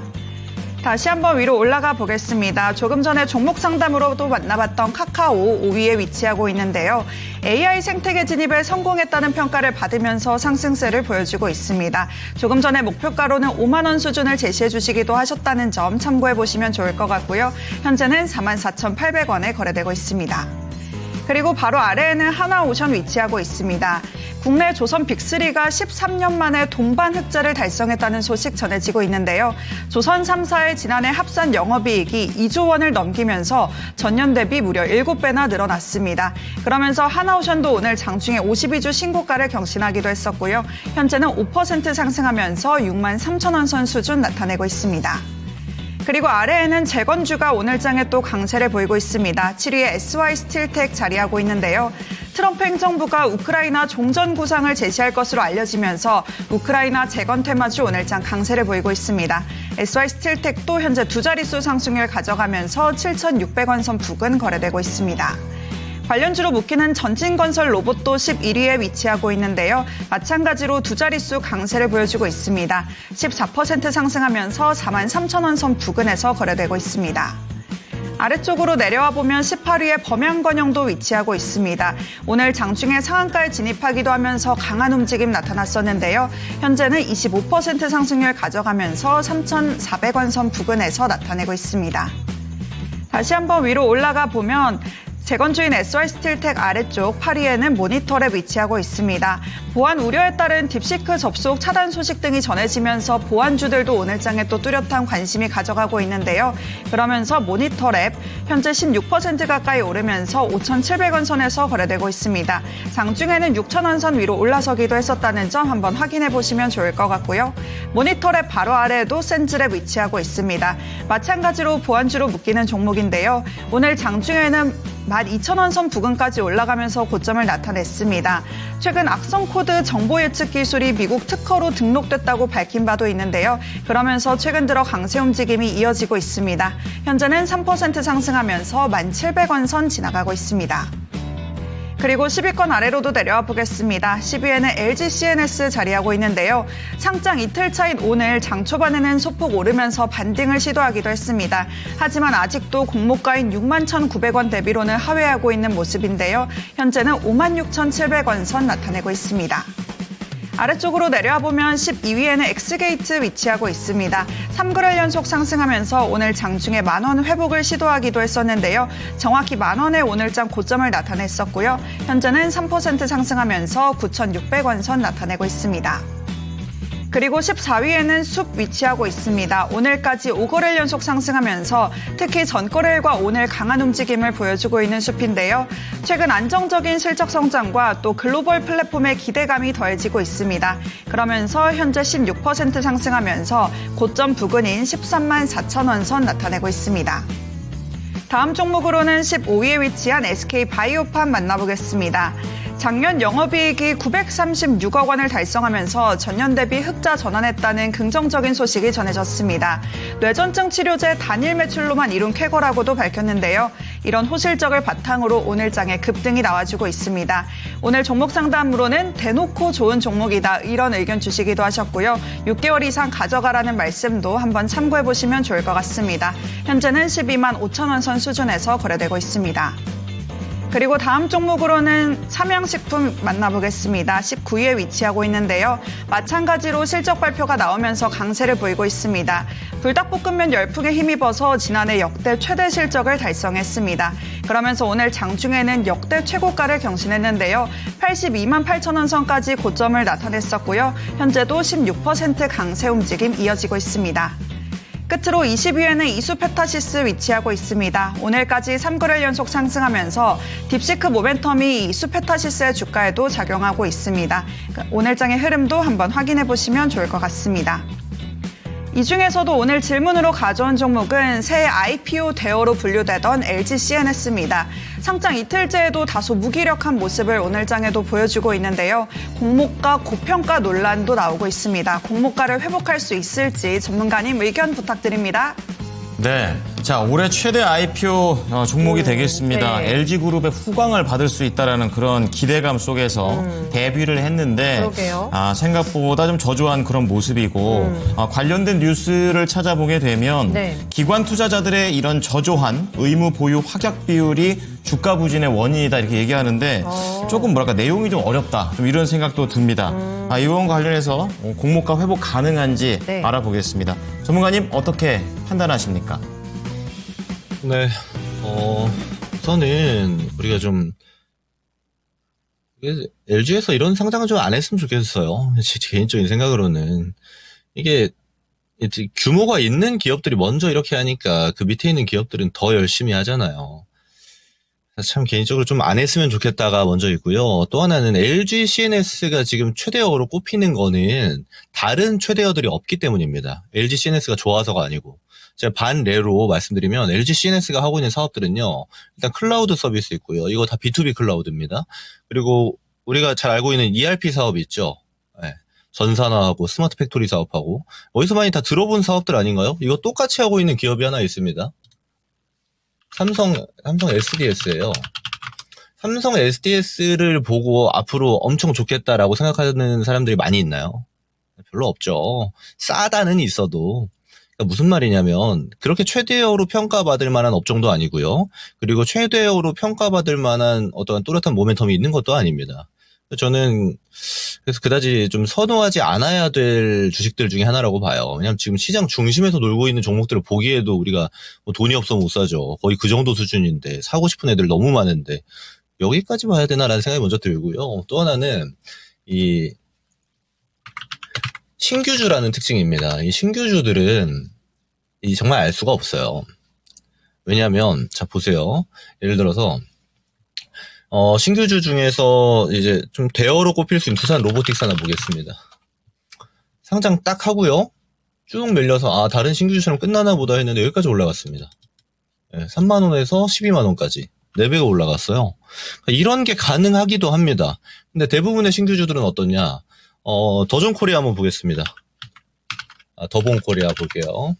다시 한번 위로 올라가 보겠습니다. 조금 전에 종목 상담으로도 만나봤던 카카오 5위에 위치하고 있는데요. AI 생태계 진입에 성공했다는 평가를 받으면서 상승세를 보여주고 있습니다. 조금 전에 목표가로는 5만 원 수준을 제시해 주시기도 하셨다는 점 참고해 보시면 좋을 것 같고요. 현재는 44,800원에 거래되고 있습니다. 그리고 바로 아래에는 하나오션 위치하고 있습니다. 국내 조선 빅3가 13년 만에 동반 흑자를 달성했다는 소식 전해지고 있는데요. 조선 3사의 지난해 합산 영업이익이 2조 원을 넘기면서 전년 대비 무려 7배나 늘어났습니다. 그러면서 하나오션도 오늘 장중에 52주 신고가를 경신하기도 했었고요. 현재는 5% 상승하면서 63,000원 선 수준 나타내고 있습니다. 그리고 아래에는 재건주가 오늘장에 또 강세를 보이고 있습니다. 7위에 SY스틸텍 자리하고 있는데요. 트럼프 행정부가 우크라이나 종전 구상을 제시할 것으로 알려지면서 우크라이나 재건 테마주 오늘장 강세를 보이고 있습니다. SY스틸텍도 현재 두 자릿수 상승률 가져가면서 7,600원 선 부근 거래되고 있습니다. 관련주로 묶이는 전진건설 로봇도 11위에 위치하고 있는데요. 마찬가지로 두 자릿수 강세를 보여주고 있습니다. 14% 상승하면서 43,000원 선 부근에서 거래되고 있습니다. 아래쪽으로 내려와 보면 18위에 범양건영도 위치하고 있습니다. 오늘 장중에 상한가에 진입하기도 하면서 강한 움직임 나타났었는데요. 현재는 25% 상승률 가져가면서 3,400원 선 부근에서 나타내고 있습니다. 다시 한번 위로 올라가 보면 재건주인 SR스틸텍 아래쪽 8위에는 모니터랩 위치하고 있습니다. 보안 우려에 따른 딥시크 접속 차단 소식 등이 전해지면서 보안주들도 오늘장에 또 뚜렷한 관심이 가져가고 있는데요. 그러면서 모니터랩 현재 16% 가까이 오르면서 5,700원 선에서 거래되고 있습니다. 장중에는 6,000원 선 위로 올라서기도 했었다는 점 한번 확인해 보시면 좋을 것 같고요. 모니터랩 바로 아래에도 센즈랩 위치하고 있습니다. 마찬가지로 보안주로 묶이는 종목인데요. 오늘 장중에는 12,000원 선 부근까지 올라가면서 고점을 나타냈습니다. 최근 악성 코드 정보 예측 기술이 미국 특허로 등록됐다고 밝힌 바도 있는데요. 그러면서 최근 들어 강세 움직임이 이어지고 있습니다. 현재는 3% 상승하면서 1,700원 선 지나가고 있습니다. 그리고 10위권 아래로도 내려와 보겠습니다. 10위에는 LG CNS 자리하고 있는데요. 상장 이틀 차인 오늘 장 초반에는 소폭 오르면서 반등을 시도하기도 했습니다. 하지만 아직도 공모가인 61,900원 대비로는 하회하고 있는 모습인데요. 현재는 56,700원 선 나타내고 있습니다. 아래쪽으로 내려와 보면 12위에는 엑스게이트 위치하고 있습니다. 3거래일 연속 상승하면서 오늘 장중에 만원 회복을 시도하기도 했었는데요. 정확히 만원의 오늘장 고점을 나타냈었고요. 현재는 3% 상승하면서 9,600원 선 나타내고 있습니다. 그리고 14위에는 숲 위치하고 있습니다. 오늘까지 5거래일 연속 상승하면서 특히 전거래일과 오늘 강한 움직임을 보여주고 있는 숲인데요. 최근 안정적인 실적 성장과 또 글로벌 플랫폼의 기대감이 더해지고 있습니다. 그러면서 현재 16% 상승하면서 고점 부근인 13만 4천원 선 나타내고 있습니다. 다음 종목으로는 15위에 위치한 SK바이오팜 만나보겠습니다. 작년 영업이익이 936억 원을 달성하면서 전년 대비 흑자 전환했다는 긍정적인 소식이 전해졌습니다. 뇌전증 치료제 단일 매출로만 이룬 쾌거라고도 밝혔는데요. 이런 호실적을 바탕으로 오늘장에 급등이 나와주고 있습니다. 오늘 종목 상담으로는 대놓고 좋은 종목이다 이런 의견 주시기도 하셨고요. 6개월 이상 가져가라는 말씀도 한번 참고해보시면 좋을 것 같습니다. 현재는 12만 5천원 선 수준에서 거래되고 있습니다. 그리고 다음 종목으로는 삼양식품 만나보겠습니다. 19위에 위치하고 있는데요. 마찬가지로 실적 발표가 나오면서 강세를 보이고 있습니다. 불닭볶음면 열풍에 힘입어서 지난해 역대 최대 실적을 달성했습니다. 그러면서 오늘 장중에는 역대 최고가를 경신했는데요. 82만 8천원 선까지 고점을 나타냈었고요. 현재도 16% 강세 움직임 이어지고 있습니다. 끝으로 20위에는 이수페타시스 위치하고 있습니다. 오늘까지 3거래일 연속 상승하면서 딥시크 모멘텀이 이수페타시스의 주가에도 작용하고 있습니다. 오늘장의 흐름도 한번 확인해 보시면 좋을 것 같습니다. 이 중에서도 오늘 질문으로 가져온 종목은 새 IPO 대어로 분류되던 LG CNS입니다. 상장 이틀째에도 다소 무기력한 모습을 오늘장에도 보여주고 있는데요. 공모가 고평가 논란도 나오고 있습니다. 공모가를 회복할 수 있을지 전문가님 의견 부탁드립니다. 네. 자, 올해 최대 IPO 종목이 되겠습니다. 네. LG그룹의 후광을 받을 수 있다라는 그런 기대감 속에서 데뷔를 했는데 그러게요. 생각보다 좀 저조한 그런 모습이고 관련된 뉴스를 찾아보게 되면 네. 기관 투자자들의 이런 저조한 의무 보유 확약 비율이 주가 부진의 원인이다 이렇게 얘기하는데 조금 뭐랄까 내용이 좀 어렵다 좀 이런 생각도 듭니다. 이원과 관련해서 공모가 회복 가능한지 네. 알아보겠습니다. 전문가님 어떻게 판단하십니까? 네, 우선은 우리가 좀 LG에서 이런 상장을 좀 안 했으면 좋겠어요. 제 개인적인 생각으로는 이게 규모가 있는 기업들이 먼저 이렇게 하니까 그 밑에 있는 기업들은 더 열심히 하잖아요. 참 개인적으로 좀 안 했으면 좋겠다가 먼저 있고요. 또 하나는 LG CNS가 지금 최대어로 꼽히는 거는 다른 최대어들이 없기 때문입니다. LG CNS가 좋아서가 아니고. 제가 반례로 말씀드리면 LG CNS가 하고 있는 사업들은요. 일단 클라우드 서비스 있고요. 이거 다 B2B 클라우드입니다. 그리고 우리가 잘 알고 있는 ERP 사업 있죠. 네. 전산화하고 스마트 팩토리 사업하고 어디서 많이 다 들어본 사업들 아닌가요? 이거 똑같이 하고 있는 기업이 하나 있습니다. 삼성 SDS예요. 삼성 SDS를 보고 앞으로 엄청 좋겠다라고 생각하는 사람들이 많이 있나요? 별로 없죠. 싸다는 있어도. 그러니까 무슨 말이냐면 그렇게 최대어로 평가받을 만한 업종도 아니고요. 그리고 최대어로 평가받을 만한 어떠한 또렷한 모멘텀이 있는 것도 아닙니다. 저는 그래서 그다지 좀 선호하지 않아야 될 주식들 중에 하나라고 봐요. 왜냐하면 지금 시장 중심에서 놀고 있는 종목들을 보기에도 우리가 뭐 돈이 없어 못 사죠. 거의 그 정도 수준인데 사고 싶은 애들 너무 많은데 여기까지 봐야 되나라는 생각이 먼저 들고요. 또 하나는 이 신규주라는 특징입니다. 이 신규주들은 정말 알 수가 없어요. 왜냐하면 자 보세요. 예를 들어서 신규주 중에서 이제 좀 대어로 꼽힐 수 있는 두산 로보틱스 하나 보겠습니다. 상장 딱 하고요. 쭉 밀려서 다른 신규주처럼 끝나나 보다 했는데 여기까지 올라갔습니다. 3만 원에서 12만 원까지 4배가 올라갔어요. 이런 게 가능하기도 합니다. 근데 대부분의 신규주들은 어떠냐? 더존코리아 한번 보겠습니다. 더본코리아 볼게요.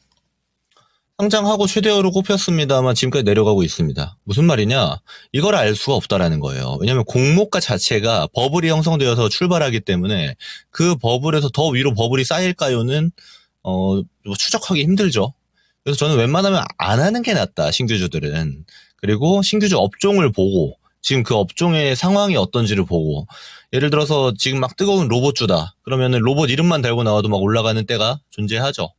상장하고 최대어로 꼽혔습니다만 지금까지 내려가고 있습니다. 무슨 말이냐? 이걸 알 수가 없다라는 거예요. 왜냐하면 공모가 자체가 버블이 형성되어서 출발하기 때문에 그 버블에서 더 위로 버블이 쌓일까요는 추적하기 힘들죠. 그래서 저는 웬만하면 안 하는 게 낫다. 신규주들은. 그리고 신규주 업종을 보고 지금 그 업종의 상황이 어떤지를 보고 예를 들어서 지금 막 뜨거운 로봇주다. 그러면은 로봇 이름만 달고 나와도 막 올라가는 때가 존재하죠.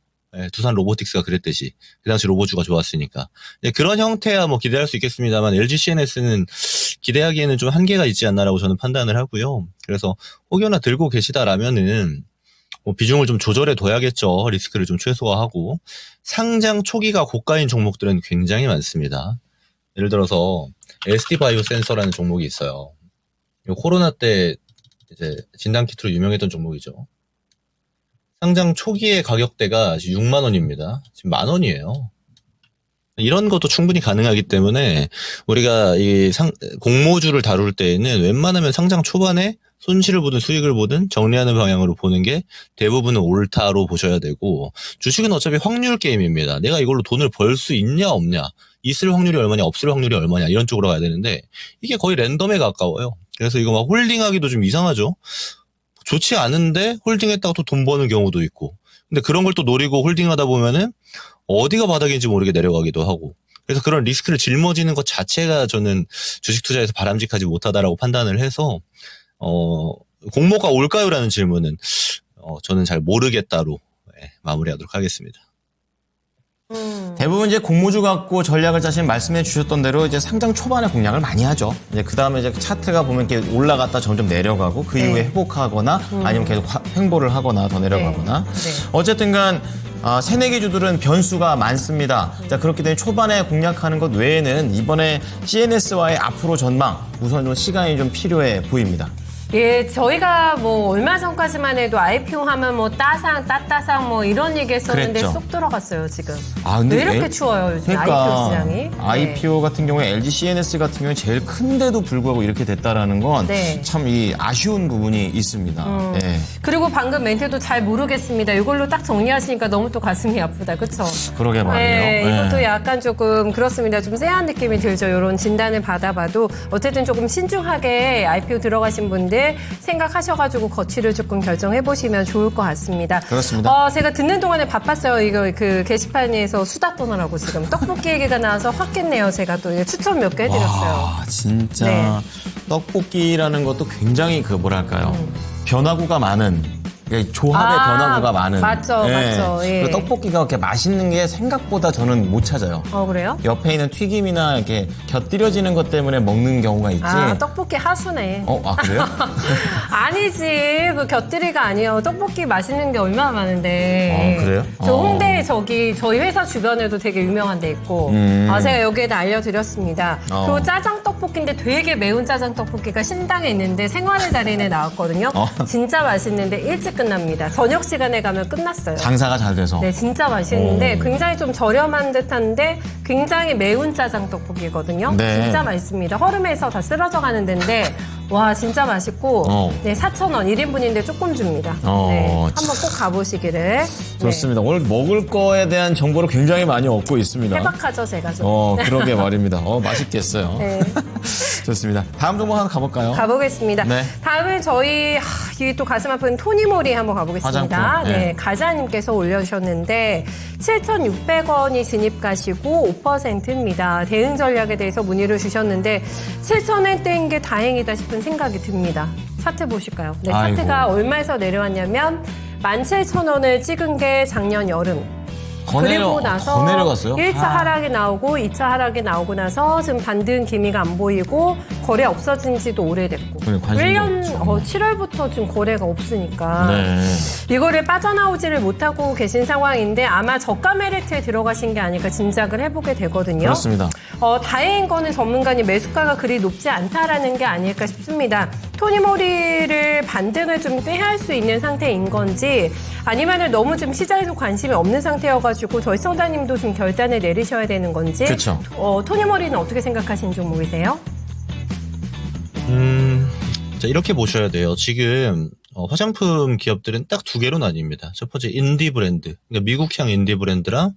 두산 로보틱스가 그랬듯이 그 당시 로봇주가 좋았으니까 그런 형태야 뭐 기대할 수 있겠습니다만 LG CNS는 기대하기에는 좀 한계가 있지 않나라고 저는 판단을 하고요. 그래서 혹여나 들고 계시다라면은 뭐 비중을 좀 조절해 둬야겠죠. 리스크를 좀 최소화하고 상장 초기가 고가인 종목들은 굉장히 많습니다. 예를 들어서 SD 바이오 센서라는 종목이 있어요. 코로나 때 이제 진단키트로 유명했던 종목이죠. 상장 초기의 가격대가 6만 원입니다. 지금 만 원이에요. 이런 것도 충분히 가능하기 때문에 우리가 이 공모주를 다룰 때에는 웬만하면 상장 초반에 손실을 보든 수익을 보든 정리하는 방향으로 보는 게 대부분은 옳다로 보셔야 되고 주식은 어차피 확률 게임입니다. 내가 이걸로 돈을 벌 수 있냐 없냐 있을 확률이 얼마냐 없을 확률이 얼마냐 이런 쪽으로 가야 되는데 이게 거의 랜덤에 가까워요. 그래서 이거 막 홀딩하기도 좀 이상하죠. 좋지 않은데 홀딩했다가 또 돈 버는 경우도 있고 근데 그런 걸 또 노리고 홀딩하다 보면은 어디가 바닥인지 모르게 내려가기도 하고 그래서 그런 리스크를 짊어지는 것 자체가 저는 주식 투자에서 바람직하지 못하다라고 판단을 해서 공모가 올까요라는 질문은 저는 잘 모르겠다로 마무리하도록 하겠습니다. 대부분 이제 공모주 갖고 전략을 짜시면 말씀해 주셨던 대로 이제 상장 초반에 공략을 많이 하죠. 이제 그 다음에 이제 차트가 보면 이렇게 올라갔다 점점 내려가고 그 이후에 회복하거나 아니면 계속 횡보를 하거나 더 내려가거나 어쨌든 간 새내기 주들은 변수가 많습니다. 자, 그렇기 때문에 초반에 공략하는 것 외에는 이번에 CNS와의 앞으로 전망 우선 좀 시간이 좀 필요해 보입니다. 예, 저희가 뭐 얼마 전까지만 해도 IPO 하면 뭐 따상 뭐 이런 얘기 했었는데 그랬죠. 쏙 들어갔어요, 지금. 근데 왜 이렇게 추워요, 요즘 IPO 시장이? IPO 같은 경우에 LG CNS 같은 경우에 제일 큰데도 불구하고 이렇게 됐다라는 건 참 이 아쉬운 부분이 있습니다. 네. 그리고 방금 멘트도 잘 모르겠습니다. 이걸로 딱 정리하시니까 너무 또 가슴이 아프다, 그렇죠? 그러게 말이에요. 네, 이것도 약간 조금 그렇습니다. 좀 쎄한 느낌이 들죠. 이런 진단을 받아봐도 어쨌든 조금 신중하게 IPO 들어가신 분들 생각하셔가지고 거취를 조금 결정해보시면 좋을 것 같습니다. 그렇습니다. 제가 듣는 동안에 바빴어요. 이거 그 게시판에서 수다 떠나라고 지금 떡볶이 얘기가 나와서 확 깼네요. 제가 또 추천 몇 개 해드렸어요. 와, 진짜 떡볶이라는 것도 굉장히 그 뭐랄까요. 변화구가 많은 조합의 변화구가 많은. 맞죠. 예. 떡볶이가 그렇게 맛있는 게 생각보다 저는 못 찾아요. 그래요? 옆에 있는 튀김이나 이렇게 곁들여지는 것 때문에 먹는 경우가 있지. 떡볶이 하수네. 그래요? 아니지. 그 곁들이가 아니에요. 떡볶이 맛있는 게 얼마나 많은데. 그래요? 저 홍대 저희 회사 주변에도 되게 유명한 데 있고. 제가 여기에다 알려드렸습니다. 그리고 짜장 떡볶이인데 되게 매운 짜장 떡볶이가 신당에 있는데 생활의 달인에 나왔거든요. 진짜 맛있는데 일찍 끝납니다. 저녁 시간에 가면 끝났어요. 장사가 잘 돼서. 네, 진짜 맛있는데 굉장히 좀 저렴한 듯한데 굉장히 매운 짜장 떡볶이거든요. 네. 진짜 맛있습니다. 허름해서 다 쓰러져 가는 데인데 와 진짜 맛있고 4,000원 1인분인데 조금 줍니다. 한번 꼭 가보시기를. 좋습니다. 오늘 먹을 거에 대한 정보를 굉장히 많이 얻고 있습니다. 해박하죠 제가 좀. 그러게 말입니다. 맛있겠어요. 네. 좋습니다. 다음 종목 하나 가볼까요? 가보겠습니다. 네. 다음은 저희 이게 또 가슴 아픈 토니모리 한번 가보겠습니다. 화장품. 네. 네, 가자님께서 올려주셨는데 7,600원이 진입가시고 5%입니다. 대응 전략에 대해서 문의를 주셨는데 7,000원 뗀 게 다행이다 싶은 생각이 듭니다. 차트 보실까요? 네, 차트가 아이고. 얼마에서 내려왔냐면 17,000원을 찍은 게 작년 여름. 그리고 나서 더 내려갔어요? 1차 하락이 나오고 2차 하락이 나오고 나서 지금 반등 기미가 안 보이고 거래 없어진 지도 오래됐고 그래, 관심도 1년 없죠. 7월부터 지금 거래가 없으니까 네. 이거를 빠져나오지를 못하고 계신 상황인데 아마 저가 메리트에 들어가신 게 아닐까 짐작을 해보게 되거든요. 그렇습니다. 다행인 거는 전문가님 매수가가 그리 높지 않다라는 게 아닐까 싶습니다. 토니모리를 반등을 좀 꾀할 수 있는 상태인 건지 아니면은 너무 좀 시장에서 관심이 없는 상태여가지고 저희 성다님도 좀 결단을 내리셔야 되는 건지. 그쵸. 토니모리는 어떻게 생각하시는 종목이세요? 자, 이렇게 보셔야 돼요. 지금 화장품 기업들은 딱 두 개로 나뉩니다. 첫 번째 인디 브랜드, 그러니까 미국향 인디 브랜드랑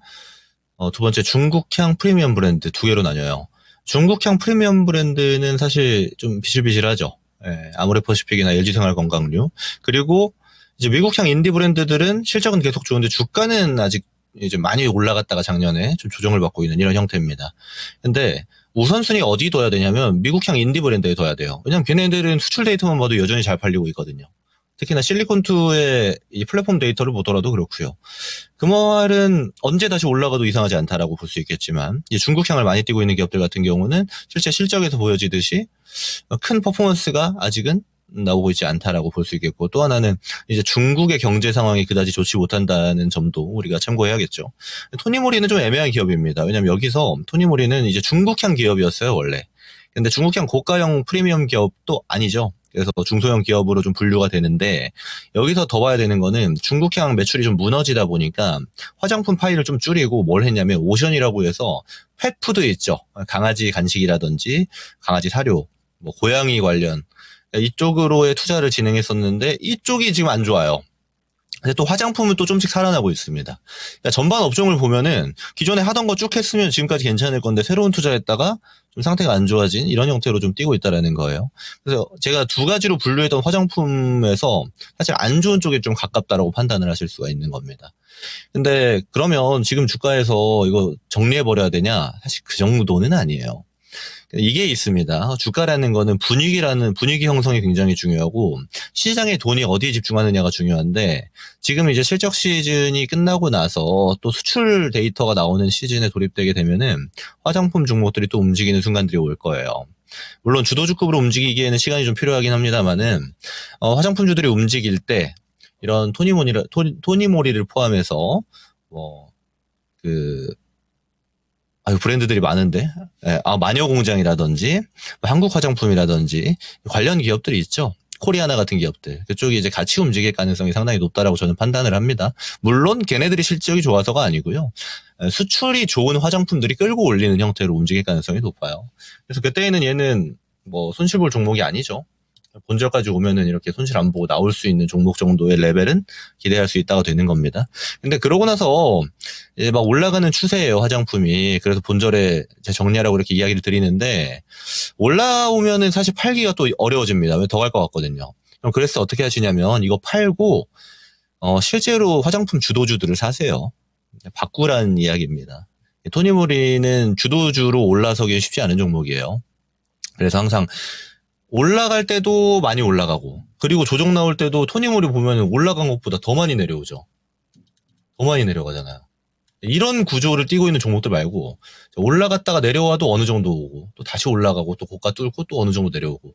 두 번째 중국향 프리미엄 브랜드 두 개로 나뉘어요. 중국향 프리미엄 브랜드는 사실 좀 비실비실하죠. 예, 아모레퍼시픽이나 LG생활건강류. 그리고 이제 미국향 인디 브랜드들은 실적은 계속 좋은데 주가는 아직 이제 많이 올라갔다가 작년에 좀 조정을 받고 있는 이런 형태입니다. 근데 우선순위 어디 둬야 되냐면 미국향 인디 브랜드에 둬야 돼요. 왜냐면 걔네들은 수출 데이터만 봐도 여전히 잘 팔리고 있거든요. 특히나 실리콘2의 이 플랫폼 데이터를 보더라도 그렇고요. 그 말은 언제 다시 올라가도 이상하지 않다라고 볼 수 있겠지만 이제 중국향을 많이 띄고 있는 기업들 같은 경우는 실제 실적에서 보여지듯이 큰 퍼포먼스가 아직은 나오고 있지 않다라고 볼 수 있겠고 또 하나는 이제 중국의 경제 상황이 그다지 좋지 못한다는 점도 우리가 참고해야겠죠. 토니모리는 좀 애매한 기업입니다. 왜냐하면 여기서 토니모리는 이제 중국향 기업이었어요 원래. 근데 중국향 고가형 프리미엄 기업도 아니죠. 그래서 중소형 기업으로 좀 분류가 되는데 여기서 더 봐야 되는 거는 중국향 매출이 좀 무너지다 보니까 화장품 파일을 좀 줄이고 뭘 했냐면 오션이라고 해서 펫푸드 있죠. 강아지 간식이라든지 강아지 사료, 뭐 고양이 관련 이쪽으로의 투자를 진행했었는데 이쪽이 지금 안 좋아요. 근데 또 화장품은 또 좀씩 살아나고 있습니다. 그러니까 전반 업종을 보면은 기존에 하던 거 쭉 했으면 지금까지 괜찮을 건데 새로운 투자했다가 좀 상태가 안 좋아진 이런 형태로 좀 뛰고 있다라는 거예요. 그래서 제가 두 가지로 분류했던 화장품에서 사실 안 좋은 쪽에 좀 가깝다라고 판단을 하실 수가 있는 겁니다. 근데 그러면 지금 주가에서 이거 정리해버려야 되냐? 사실 그 정도는 아니에요. 이게 있습니다. 주가라는 거는 분위기 형성이 굉장히 중요하고 시장의 돈이 어디에 집중하느냐가 중요한데 지금 이제 실적 시즌이 끝나고 나서 또 수출 데이터가 나오는 시즌에 돌입되게 되면은 화장품 종목들이 또 움직이는 순간들이 올 거예요. 물론 주도주급으로 움직이기에는 시간이 좀 필요하긴 합니다만은 화장품주들이 움직일 때 이런 토니모리를 포함해서 브랜드들이 많은데, 마녀공장이라든지, 한국 화장품이라든지, 관련 기업들이 있죠. 코리아나 같은 기업들. 그쪽이 이제 같이 움직일 가능성이 상당히 높다라고 저는 판단을 합니다. 물론 걔네들이 실적이 좋아서가 아니고요. 수출이 좋은 화장품들이 끌고 올리는 형태로 움직일 가능성이 높아요. 그래서 그때에는 얘는 손실 볼 종목이 아니죠. 본절까지 오면은 이렇게 손실 안 보고 나올 수 있는 종목 정도의 레벨은 기대할 수 있다가 되는 겁니다. 근데 그러고 나서 이제 막 올라가는 추세예요, 화장품이. 그래서 본절에 제 정리하라고 이렇게 이야기를 드리는데 올라오면은 사실 팔기가 또 어려워집니다. 왜 더 갈 것 같거든요. 그럼 그래서 어떻게 하시냐면 이거 팔고 실제로 화장품 주도주들을 사세요. 바꾸라는 이야기입니다. 토니모리는 주도주로 올라서기 쉽지 않은 종목이에요. 그래서 항상 올라갈 때도 많이 올라가고 그리고 조정 나올 때도 토니모리 보면 올라간 것보다 더 많이 내려오죠. 더 많이 내려가잖아요. 이런 구조를 띄고 있는 종목들 말고 올라갔다가 내려와도 어느 정도 오고 또 다시 올라가고 또 고가 뚫고 또 어느 정도 내려오고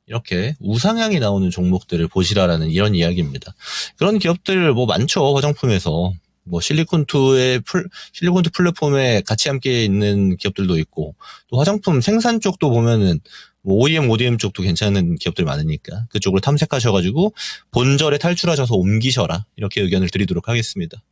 이렇게 우상향이 나오는 종목들을 보시라라는 이런 이야기입니다. 그런 기업들 많죠. 화장품에서 실리콘2 플랫폼에 같이 함께 있는 기업들도 있고 또 화장품 생산 쪽도 보면은 OEM, ODM 쪽도 괜찮은 기업들이 많으니까 그쪽으로 탐색하셔가지고 본절에 탈출하셔서 옮기셔라 이렇게 의견을 드리도록 하겠습니다.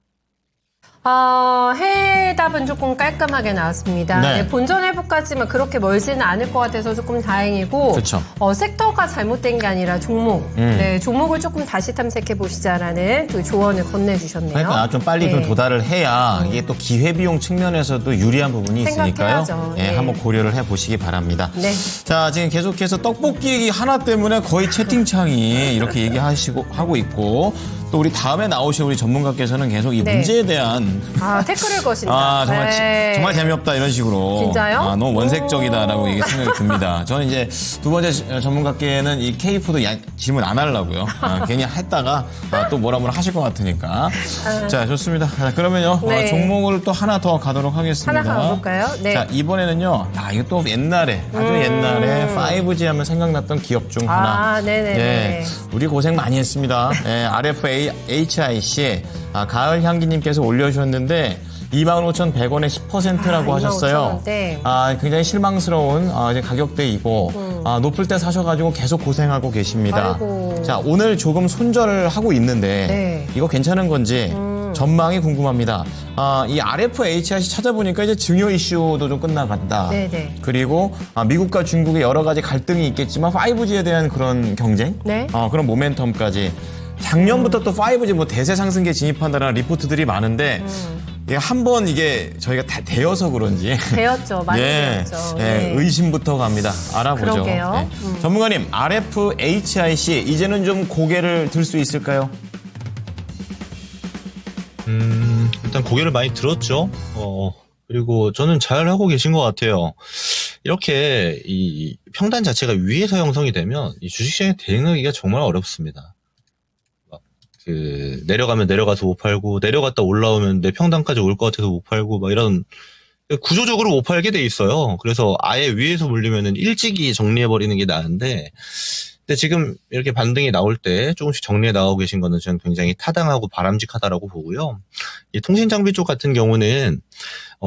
해답은 조금 깔끔하게 나왔습니다. 네. 네, 본전 회복까지만 그렇게 멀지는 않을 것 같아서 조금 다행이고 그쵸. 섹터가 잘못된 게 아니라 종목. 네, 종목을 조금 다시 탐색해 보시자라는 그 조언을 건네주셨네요. 그러니까 좀 빨리 네. 좀 도달을 해야 이게 또 기회비용 측면에서도 유리한 부분이 있으니까요. 생각해야죠. 예, 네. 한번 고려를 해보시기 바랍니다. 네. 자, 지금 계속해서 떡볶이 얘기 하나 때문에 거의 채팅창이 이렇게 하고 있고 또 우리 다음에 나오실 우리 전문가께서는 계속 이 네. 문제에 대한 태클을 거신다. 정말, 네. 정말 재미없다 이런 식으로. 진짜요? 너무 원색적이다라고 이게 생각이 듭니다. 저는 이제 두 번째 전문가께는 이 K-푸드 질문 안 하려고요. 괜히 했다가 또 뭐라 하실 것 같으니까. 자, 좋습니다. 자, 그러면요. 네. 종목을 또 하나 더 가도록 하겠습니다. 하나 가볼까요? 네. 자, 이번에는요. 이거 또 옛날에, 아주 옛날에 5G 하면 생각났던 기업 중 하나. 네네네. 네, 우리 고생 많이 했습니다. RFHIC 가을 향기님께서 올려주셨는데 25,100원에 10%라고 하셨어요. 25,000원대. 굉장히 실망스러운 이제 가격대이고 높을 때 사셔가지고 계속 고생하고 계십니다. 아이고. 자, 오늘 조금 손절을 하고 있는데 네. 이거 괜찮은 건지 전망이 궁금합니다. 이 RFHIC 찾아보니까 이제 증여 이슈도 좀 끝나갔다. 네네. 그리고 미국과 중국의 여러 가지 갈등이 있겠지만 5G에 대한 그런 경쟁, 네. 그런 모멘텀까지 작년부터 또 5G 뭐 대세 상승기에 진입한다는 리포트들이 많은데 이게 한번 이게 저희가 다 되어서 그런지 배웠죠. 많이 배웠죠. 네. 의심부터 갑니다. 알아보죠. 그러게요. 전문가님, RFHIC 이제는 좀 고개를 들 수 있을까요? 일단 고개를 많이 들었죠. 그리고 저는 잘 하고 계신 것 같아요. 이렇게 이 평단 자체가 위에서 형성이 되면 이 주식시장에 대응하기가 정말 어렵습니다. 내려가면 내려가서 못 팔고, 내려갔다 올라오면 내 평단까지 올 것 같아서 못 팔고, 막 이런, 구조적으로 못 팔게 돼 있어요. 그래서 아예 위에서 물리면은 일찍이 정리해버리는 게 나은데, 근데 지금 이렇게 반등이 나올 때 조금씩 정리해 나오고 계신 거는 저는 굉장히 타당하고 바람직하다라고 보고요. 이 통신장비 쪽 같은 경우는,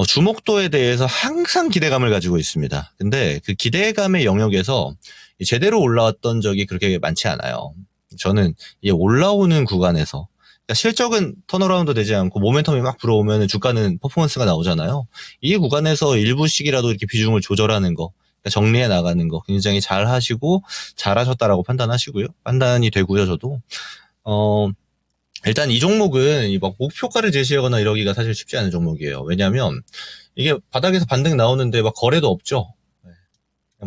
주목도에 대해서 항상 기대감을 가지고 있습니다. 근데 그 기대감의 영역에서 제대로 올라왔던 적이 그렇게 많지 않아요. 저는 이 올라오는 구간에서 그러니까 실적은 턴어라운드 되지 않고 모멘텀이 막 불어오면 주가는 퍼포먼스가 나오잖아요. 이 구간에서 일부씩이라도 이렇게 비중을 조절하는 거, 그러니까 정리해 나가는 거 굉장히 잘 하시고 잘하셨다라고 판단하시고요. 판단이 되고요, 저도. 일단 이 종목은 막 목표가를 제시하거나 이러기가 사실 쉽지 않은 종목이에요. 왜냐하면 이게 바닥에서 반등 나오는데 막 거래도 없죠.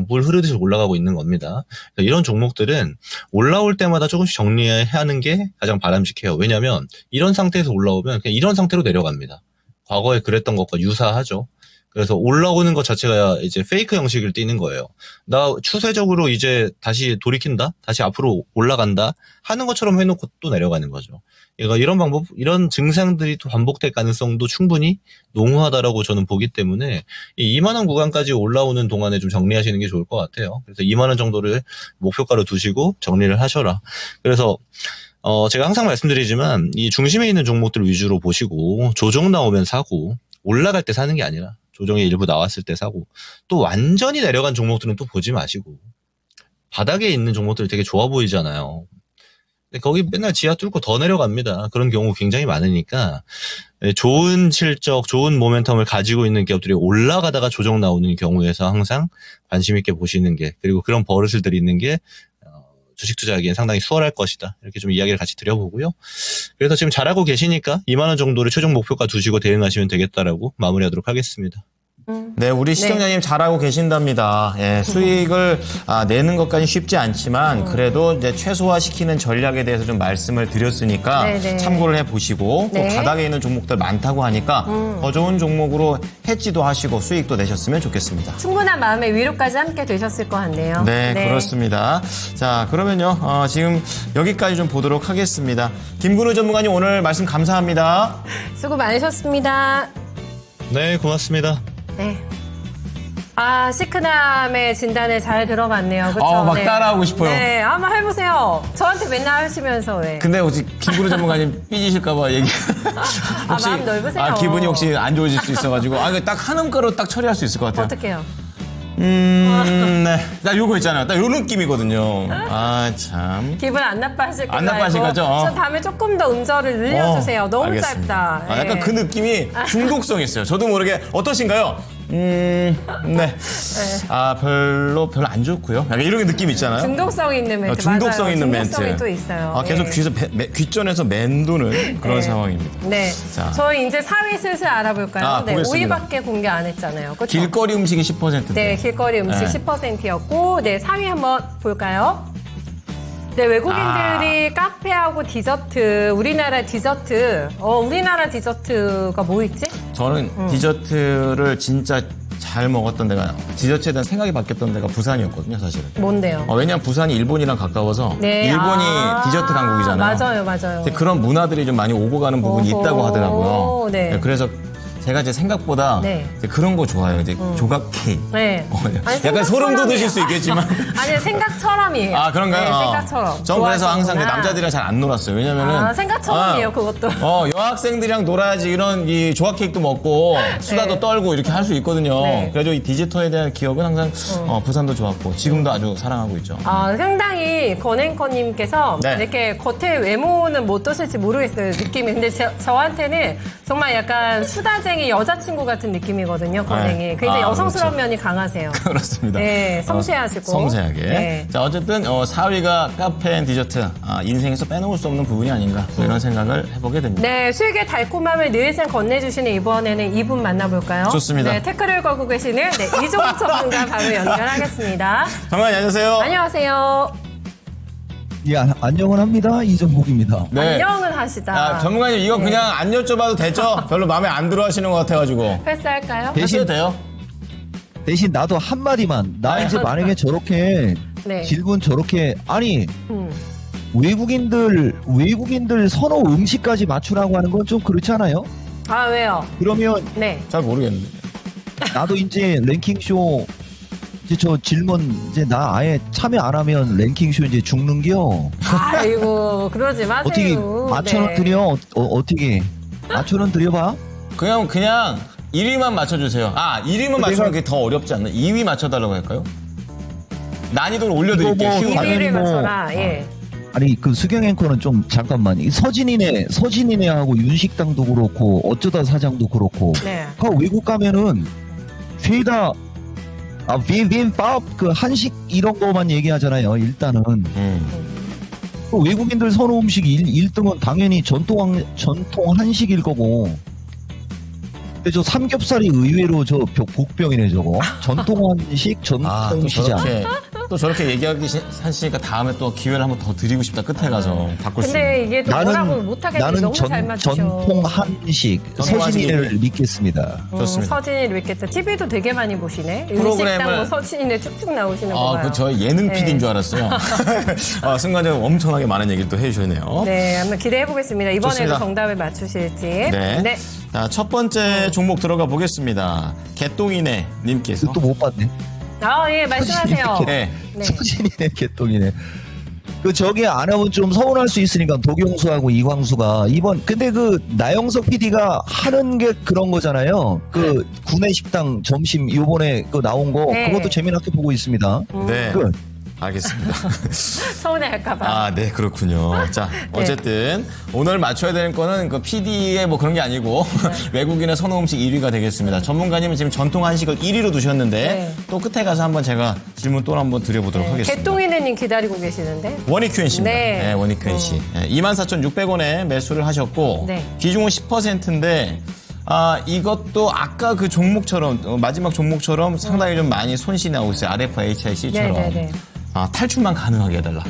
물 흐르듯이 올라가고 있는 겁니다. 이런 종목들은 올라올 때마다 조금씩 정리해야 하는 게 가장 바람직해요. 왜냐하면 이런 상태에서 올라오면 그냥 이런 상태로 내려갑니다. 과거에 그랬던 것과 유사하죠. 그래서 올라오는 것 자체가 이제 페이크 형식을 띠는 거예요. 나 추세적으로 이제 다시 돌이킨다? 다시 앞으로 올라간다? 하는 것처럼 해놓고 또 내려가는 거죠. 그러니까 이런 방법, 이런 증상들이 또 반복될 가능성도 충분히 농후하다라고 저는 보기 때문에 이 2만 원 구간까지 올라오는 동안에 좀 정리하시는 게 좋을 것 같아요. 그래서 2만 원 정도를 목표가로 두시고 정리를 하셔라. 그래서 제가 항상 말씀드리지만 이 중심에 있는 종목들 위주로 보시고 조정 나오면 사고 올라갈 때 사는 게 아니라 조정이 일부 나왔을 때 사고 또 완전히 내려간 종목들은 또 보지 마시고 바닥에 있는 종목들 되게 좋아 보이잖아요. 근데 거기 맨날 지하 뚫고 더 내려갑니다. 그런 경우 굉장히 많으니까 좋은 실적, 좋은 모멘텀을 가지고 있는 기업들이 올라가다가 조정 나오는 경우에서 항상 관심 있게 보시는 게 그리고 그런 버릇을 들이는 게 주식 투자하기엔 상당히 수월할 것이다. 이렇게 좀 이야기를 같이 드려보고요. 그래서 지금 잘하고 계시니까 2만 원 정도를 최종 목표가 두시고 대응하시면 되겠다라고 마무리하도록 하겠습니다. 네, 우리 시청자님 잘하고 계신답니다. 예, 수익을 내는 것까지 쉽지 않지만 그래도 이제 최소화시키는 전략에 대해서 좀 말씀을 드렸으니까 네네. 참고를 해보시고 또 네. 바닥에 있는 종목들 많다고 하니까 더 좋은 종목으로 해지도 하시고 수익도 내셨으면 좋겠습니다. 충분한 마음의 위로까지 함께 되셨을 것 같네요. 네, 그렇습니다. 자, 그러면요, 지금 여기까지 좀 보도록 하겠습니다. 김근우 전문가님 오늘 말씀 감사합니다. 수고 많으셨습니다. 네, 고맙습니다. 네. 시크남의 진단을 잘 들어봤네요. 그쵸? 막 따라하고 싶어요. 네, 한번 해보세요. 저한테 맨날 하시면서 왜. 근데 혹시 김근우 전문가님 삐지실까봐 얘기. 혹시, 마음 넓으세요. 기분이 혹시 안 좋으실 수 있어가지고. 딱 한 음가로 딱 처리할 수 있을 것 같아요. 어떡해요? 네. 나 요거 있잖아요. 딱 요 느낌이거든요. 아, 참. 기분 안 나빠하실 거예요. 안 나빠하실 거죠? 저 다음에 조금 더 음절을 늘려주세요. 너무 알겠습니다. 짧다. 아, 약간 예. 그 느낌이 중독성 있어요. 저도 모르게 어떠신가요? 네. 아, 별로 안 좋고요. 약간 이런 느낌 있잖아요. 중독성 있는 멘트. 중독성 맞아요. 있는 중독성이 멘트. 또 있어요. 아, 계속 예. 귀전에서 맴도는 그런 네. 상황입니다. 네. 자. 저희 이제 4위 슬슬 알아볼까요? 아, 네. 보겠습니다. 5위밖에 공개 안 했잖아요. 그렇죠? 길거리 음식이 10%인데. 네, 길거리 음식 네. 10%였고, 네, 4위 한번 볼까요? 네, 외국인들이 아. 카페하고 디저트, 우리나라 디저트, 우리나라 디저트가 뭐 있지? 저는 디저트를 진짜 잘 먹었던 데가, 디저트에 대한 생각이 바뀌었던 데가 부산이었거든요, 사실은. 뭔데요? 왜냐면 부산이 일본이랑 가까워서 네, 일본이 디저트 강국이잖아요. 맞아요, 맞아요. 근데 그런 문화들이 좀 많이 오고 가는 부분이 어허, 있다고 하더라고요. 네. 그래서 제가 이제 생각보다 네. 이제 그런 거 좋아해요. 이제 조각 케이크. 네. 약간 생각처럼이에요. 소름 돋으실 수 있겠지만. 아니, 생각처럼이에요. 아, 그런가요? 네, 어. 생각처럼. 전 그래서 항상 그 좋아하시는구나. 남자들이랑 잘 안 놀았어요. 왜냐면은. 아, 생각처럼이에요, 그것도. 여학생들이랑 놀아야지 이런 이 조각 케이크도 먹고 수다도 네. 떨고 이렇게 할 수 있거든요. 네. 그래서 이 디지털에 대한 기억은 항상 부산도 좋았고 지금도 아주 사랑하고 있죠. 아, 상당히 건행커님께서 네. 이렇게 겉에 외모는 못 떠실지 모르겠어요, 느낌이. 근데 저한테는 정말 약간 수다쟁이 여자친구 같은 느낌이거든요, 건행이. 네. 굉장히 아, 여성스러운 그렇죠. 면이 강하세요. 그렇습니다. 네, 섬세하시고. 섬세하게. 네. 자, 어쨌든 4위가 카페 앤 디저트. 인생에서 빼놓을 수 없는 부분이 아닌가 이런 생각을 해보게 됩니다. 네, 수익의 달콤함을 늘상 건네주시는 이번에는 이분 만나볼까요? 좋습니다. 네, 태클을 걸고 계시는 이종욱 전문가 바로 연결하겠습니다. 정말 안녕하세요. 안녕하세요. 예, 안녕을 합니다. 이정국입니다. 네. 안녕은 하시다. 아, 전문가님 이거 네. 그냥 안 여쭤봐도 되죠? 별로 마음에 안 들어 하시는 것 같아가지고. 패스할까요? 하셔도 돼요? 대신 나도 한마디만. 나 이제 만약에 저렇게 네. 질문 저렇게 아니 음. 외국인들 선호 음식까지 맞추라고 하는 건 좀 그렇지 않아요? 아, 왜요? 그러면 네. 잘 모르겠는데. 나도 이제 랭킹쇼 이제 저 질문 이제 나 아예 참여 안 하면 랭킹쇼 이제 죽는겨. 아이고, 그러지 마세요. 어떻게 맞춰는 네. 드려? 어떻게 맞춰는 드려봐? 그냥 1위만 맞춰주세요. 1위만 맞추면 내가- 그게 더 어렵지 않나? 2위 맞춰달라고 할까요? 난이도를 올려드릴게요. 이거 뭐 쉬운 당연히 1위를 뭐- 맞춰라. 예. 아니 그 수경 앵커는 좀 잠깐만 이 서진이네하고 윤식당도 그렇고 어쩌다 사장도 그렇고 네. 그 외국 가면은 죄다 비빔밥 그 한식 이런 거만 얘기하잖아요. 일단은 그 외국인들 선호 음식 1등은 당연히 전통 한식일 거고. 근데 저 삼겹살이 의외로 저 복병이네 저거. 전통 한식 전통 시장. 또 저렇게 얘기하기 하시니까 다음에 또 기회를 한번 더 드리고 싶다. 끝에 가서 바꿀 수 있는. 근데 이게 또 뭐라고 못하겠는데 나는 너무 잘 맞추셔. 전통 한식 전통 서진이를 한식이- 믿겠습니다. 좋습니다. 서진이를 믿겠다. TV도 되게 많이 보시네. 프로그램을- 윤식당 뭐 서진이네 쭉쭉 나오시는 거 봐요. 저 예능 네. PD인 줄 알았어요. 순간적으로 엄청나게 많은 얘기를 또 해주셨네요. 네, 한번 기대해 보겠습니다. 이번에도 좋습니다. 정답을 맞추실지. 네. 자, 첫 번째 종목 들어가 보겠습니다. 개똥이네 님께서. 또 못 봤네. 아, 예, 말씀하세요. 네. 네. 서진이네 개똥이네. 그 저기 안 하면 좀 서운할 수 있으니까 도경수하고 이광수가 근데 그 나영석 PD가 하는 게 그런 거잖아요. 그 구내식당 점심 요번에 그 나온 거 네. 그것도 재미나게 보고 있습니다. 네. 끝. 알겠습니다. 서운해할까봐. 네, 그렇군요. 자, 어쨌든 오늘 맞춰야 되는 거는 그 PD의 뭐 그런 게 아니고 외국인의 선호 음식 1위가 되겠습니다. 전문가님은 지금 전통 한식을 1위로 두셨는데 네. 또 끝에 가서 한번 제가 질문 또 한번 드려보도록 하겠습니다. 개똥이네님 기다리고 계시는데. 원익큐엔 씨입니다. 네. 네, 원익큐엔 씨. 24,600원에 매수를 하셨고 네. 비중은 10%인데 이것도 아까 그 종목처럼 마지막 종목처럼 상당히 좀 많이 손실이 나오고 있어요. RFHIC처럼. 네네네. 탈출만 가능하게 해달라.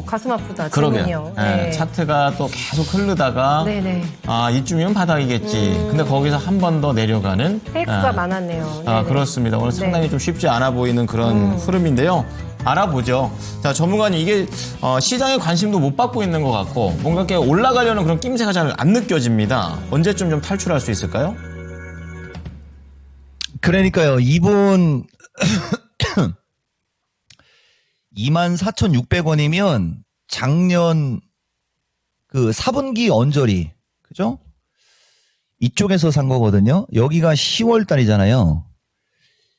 가슴 아프다. 그러게요. 질문이요. 네, 차트가 또 계속 흐르다가 네네. 이쯤이면 바닥이겠지. 근데 거기서 한 번 더 내려가는 페이크가 많았네요. 네네. 그렇습니다. 오늘 네. 상당히 좀 쉽지 않아 보이는 그런 흐름인데요. 알아보죠. 자, 전문가님 이게 시장에 관심도 못 받고 있는 것 같고 뭔가 이렇게 올라가려는 그런 낌새가 잘 안 느껴집니다. 언제쯤 좀 탈출할 수 있을까요? 그러니까요. 이분 24,600원이면 작년 그 4분기 언저리 그죠? 이쪽에서 산 거거든요. 여기가 10월 달이잖아요.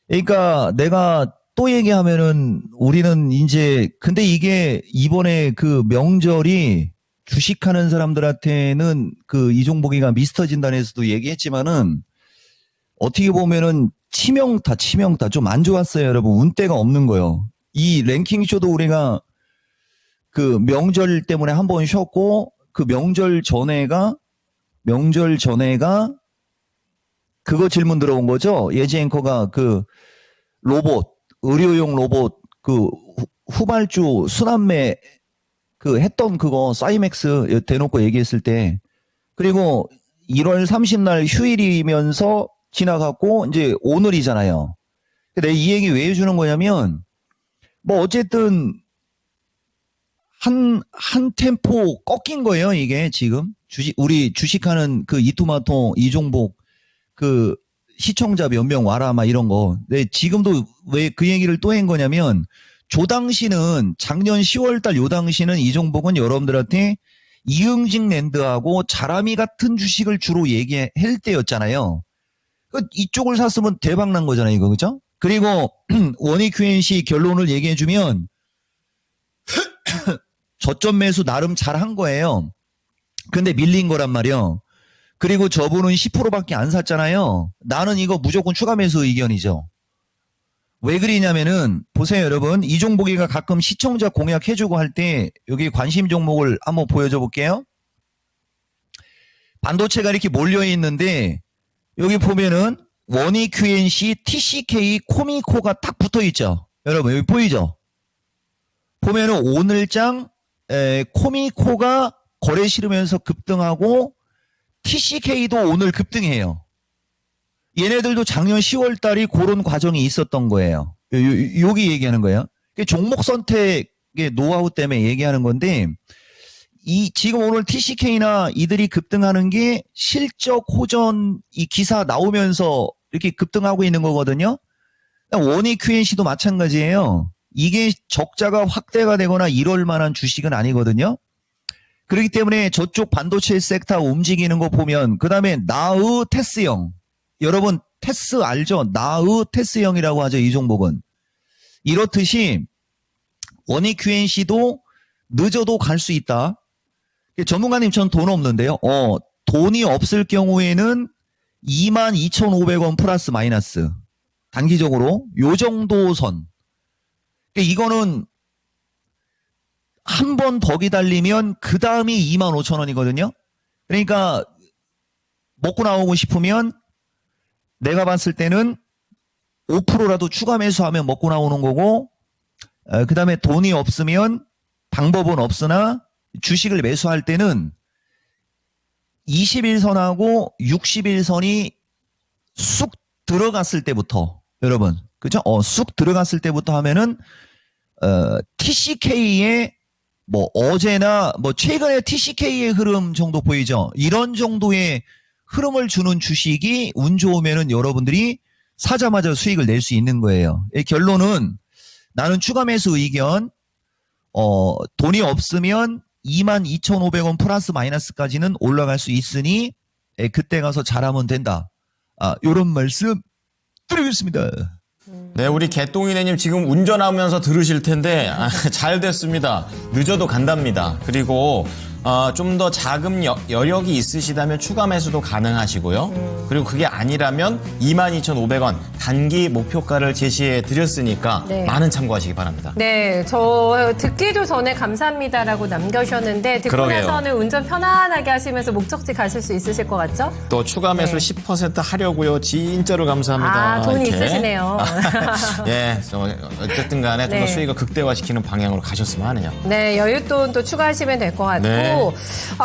그러니까 내가 또 얘기하면은 우리는 이제 근데 이게 이번에 그 명절이 주식하는 사람들한테는 그 이종복이가 미스터 진단에서도 얘기했지만은 어떻게 보면은 치명타 좀 안 좋았어요, 여러분. 운대가 없는 거예요. 이 랭킹쇼도 우리가 그 명절 때문에 한 번 쉬었고 그 명절 전에가 그거 질문 들어온 거죠. 예지 앵커가 그 로봇 의료용 로봇 그 후발주 순환매 그 했던 그거 사이맥스 대놓고 얘기했을 때 그리고 1월 30날 휴일이면서 지나갔고 이제 오늘이잖아요. 근데 이 얘기 왜 해주는 거냐면 뭐 어쨌든 한 템포 꺾인 거예요, 이게 지금. 우리 주식하는 그 이토마토, 이종복, 그 시청자 몇 명 와라, 막 이런 거. 근데 지금도 왜 그 얘기를 또 한 거냐면, 당시는, 작년 10월달 요 당시는 이종복은 여러분들한테 이응직 랜드하고 자라미 같은 주식을 주로 얘기할 때였잖아요. 이쪽을 샀으면 대박 난 거잖아요, 이거, 그죠? 그리고 원익 QNC 결론을 얘기해주면, 저점 매수 나름 잘한 거예요. 근데 밀린 거란 말이요. 그리고 저분은 10%밖에 안 샀잖아요. 나는 이거 무조건 추가 매수 의견이죠. 왜 그러냐면은 보세요, 여러분. 이종복이가 가끔 시청자 공약해주고 할 때 여기 관심 종목을 한번 보여줘 볼게요. 반도체가 이렇게 몰려 있는데 여기 보면은 원익 QNC, TCK, 코미코가 딱 붙어 있죠. 여러분 여기 보이죠? 보면은 오늘장 코미코가 거래 싫으면서 급등하고 TCK도 오늘 급등해요. 얘네들도 작년 10월 달이 그런 과정이 있었던 거예요. 여기 얘기하는 거예요. 종목 선택의 노하우 때문에 얘기하는 건데 지금 오늘 TCK나 이들이 급등하는 게 실적 호전 이 기사 나오면서 이렇게 급등하고 있는 거거든요. 원익 QNC도 마찬가지예요. 이게 적자가 확대가 되거나 이럴 만한 주식은 아니거든요. 그렇기 때문에 저쪽 반도체 섹터 움직이는 거 보면 그 다음에 나의 테스형 여러분 테스 알죠? 나의 테스형이라고 하죠. 이 종목은. 이렇듯이 원익 QNC도 늦어도 갈 수 있다. 전문가님 전 돈 없는데요. 돈이 없을 경우에는 22,500원 플러스 마이너스 단기적으로 요 정도 선. 이거는 한 번 더 기다리면 그 다음이 25,000원이거든요. 그러니까 먹고 나오고 싶으면 내가 봤을 때는 5%라도 추가 매수하면 먹고 나오는 거고 그 다음에 돈이 없으면 방법은 없으나 주식을 매수할 때는 21선하고 61선이 쑥 들어갔을 때부터 여러분 그죠? 쑥 들어갔을 때부터 하면은 TCK의 뭐 어제나 뭐 최근에 TCK의 흐름 정도 보이죠? 이런 정도의 흐름을 주는 주식이 운 좋으면은 여러분들이 사자마자 수익을 낼 수 있는 거예요. 결론은 나는 추가 매수 의견 돈이 없으면 22,500원 플러스 마이너스까지는 올라갈 수 있으니 그때 가서 잘하면 된다. 요런 말씀 드리겠습니다. 네, 우리 개똥이네님 지금 운전하면서 들으실 텐데 잘 됐습니다. 늦어도 간답니다. 그리고 좀 더 자금 여력이 있으시다면 추가 매수도 가능하시고요. 그리고 그게 아니라면 22,500원 단기 목표가를 제시해 드렸으니까 네. 많은 참고하시기 바랍니다. 네, 저 듣기도 전에 감사합니다라고 남겨주셨는데 듣고 그러게요. 나서는 운전 편안하게 하시면서 목적지 가실 수 있으실 것 같죠? 또 추가 매수 네. 10% 하려고요. 진짜로 감사합니다. 돈이 이렇게. 있으시네요. 예, 어쨌든 간에 좀 더 네. 수익을 극대화시키는 방향으로 가셨으면 하네요. 네, 여윳돈 또 추가하시면 될 것 같고 네.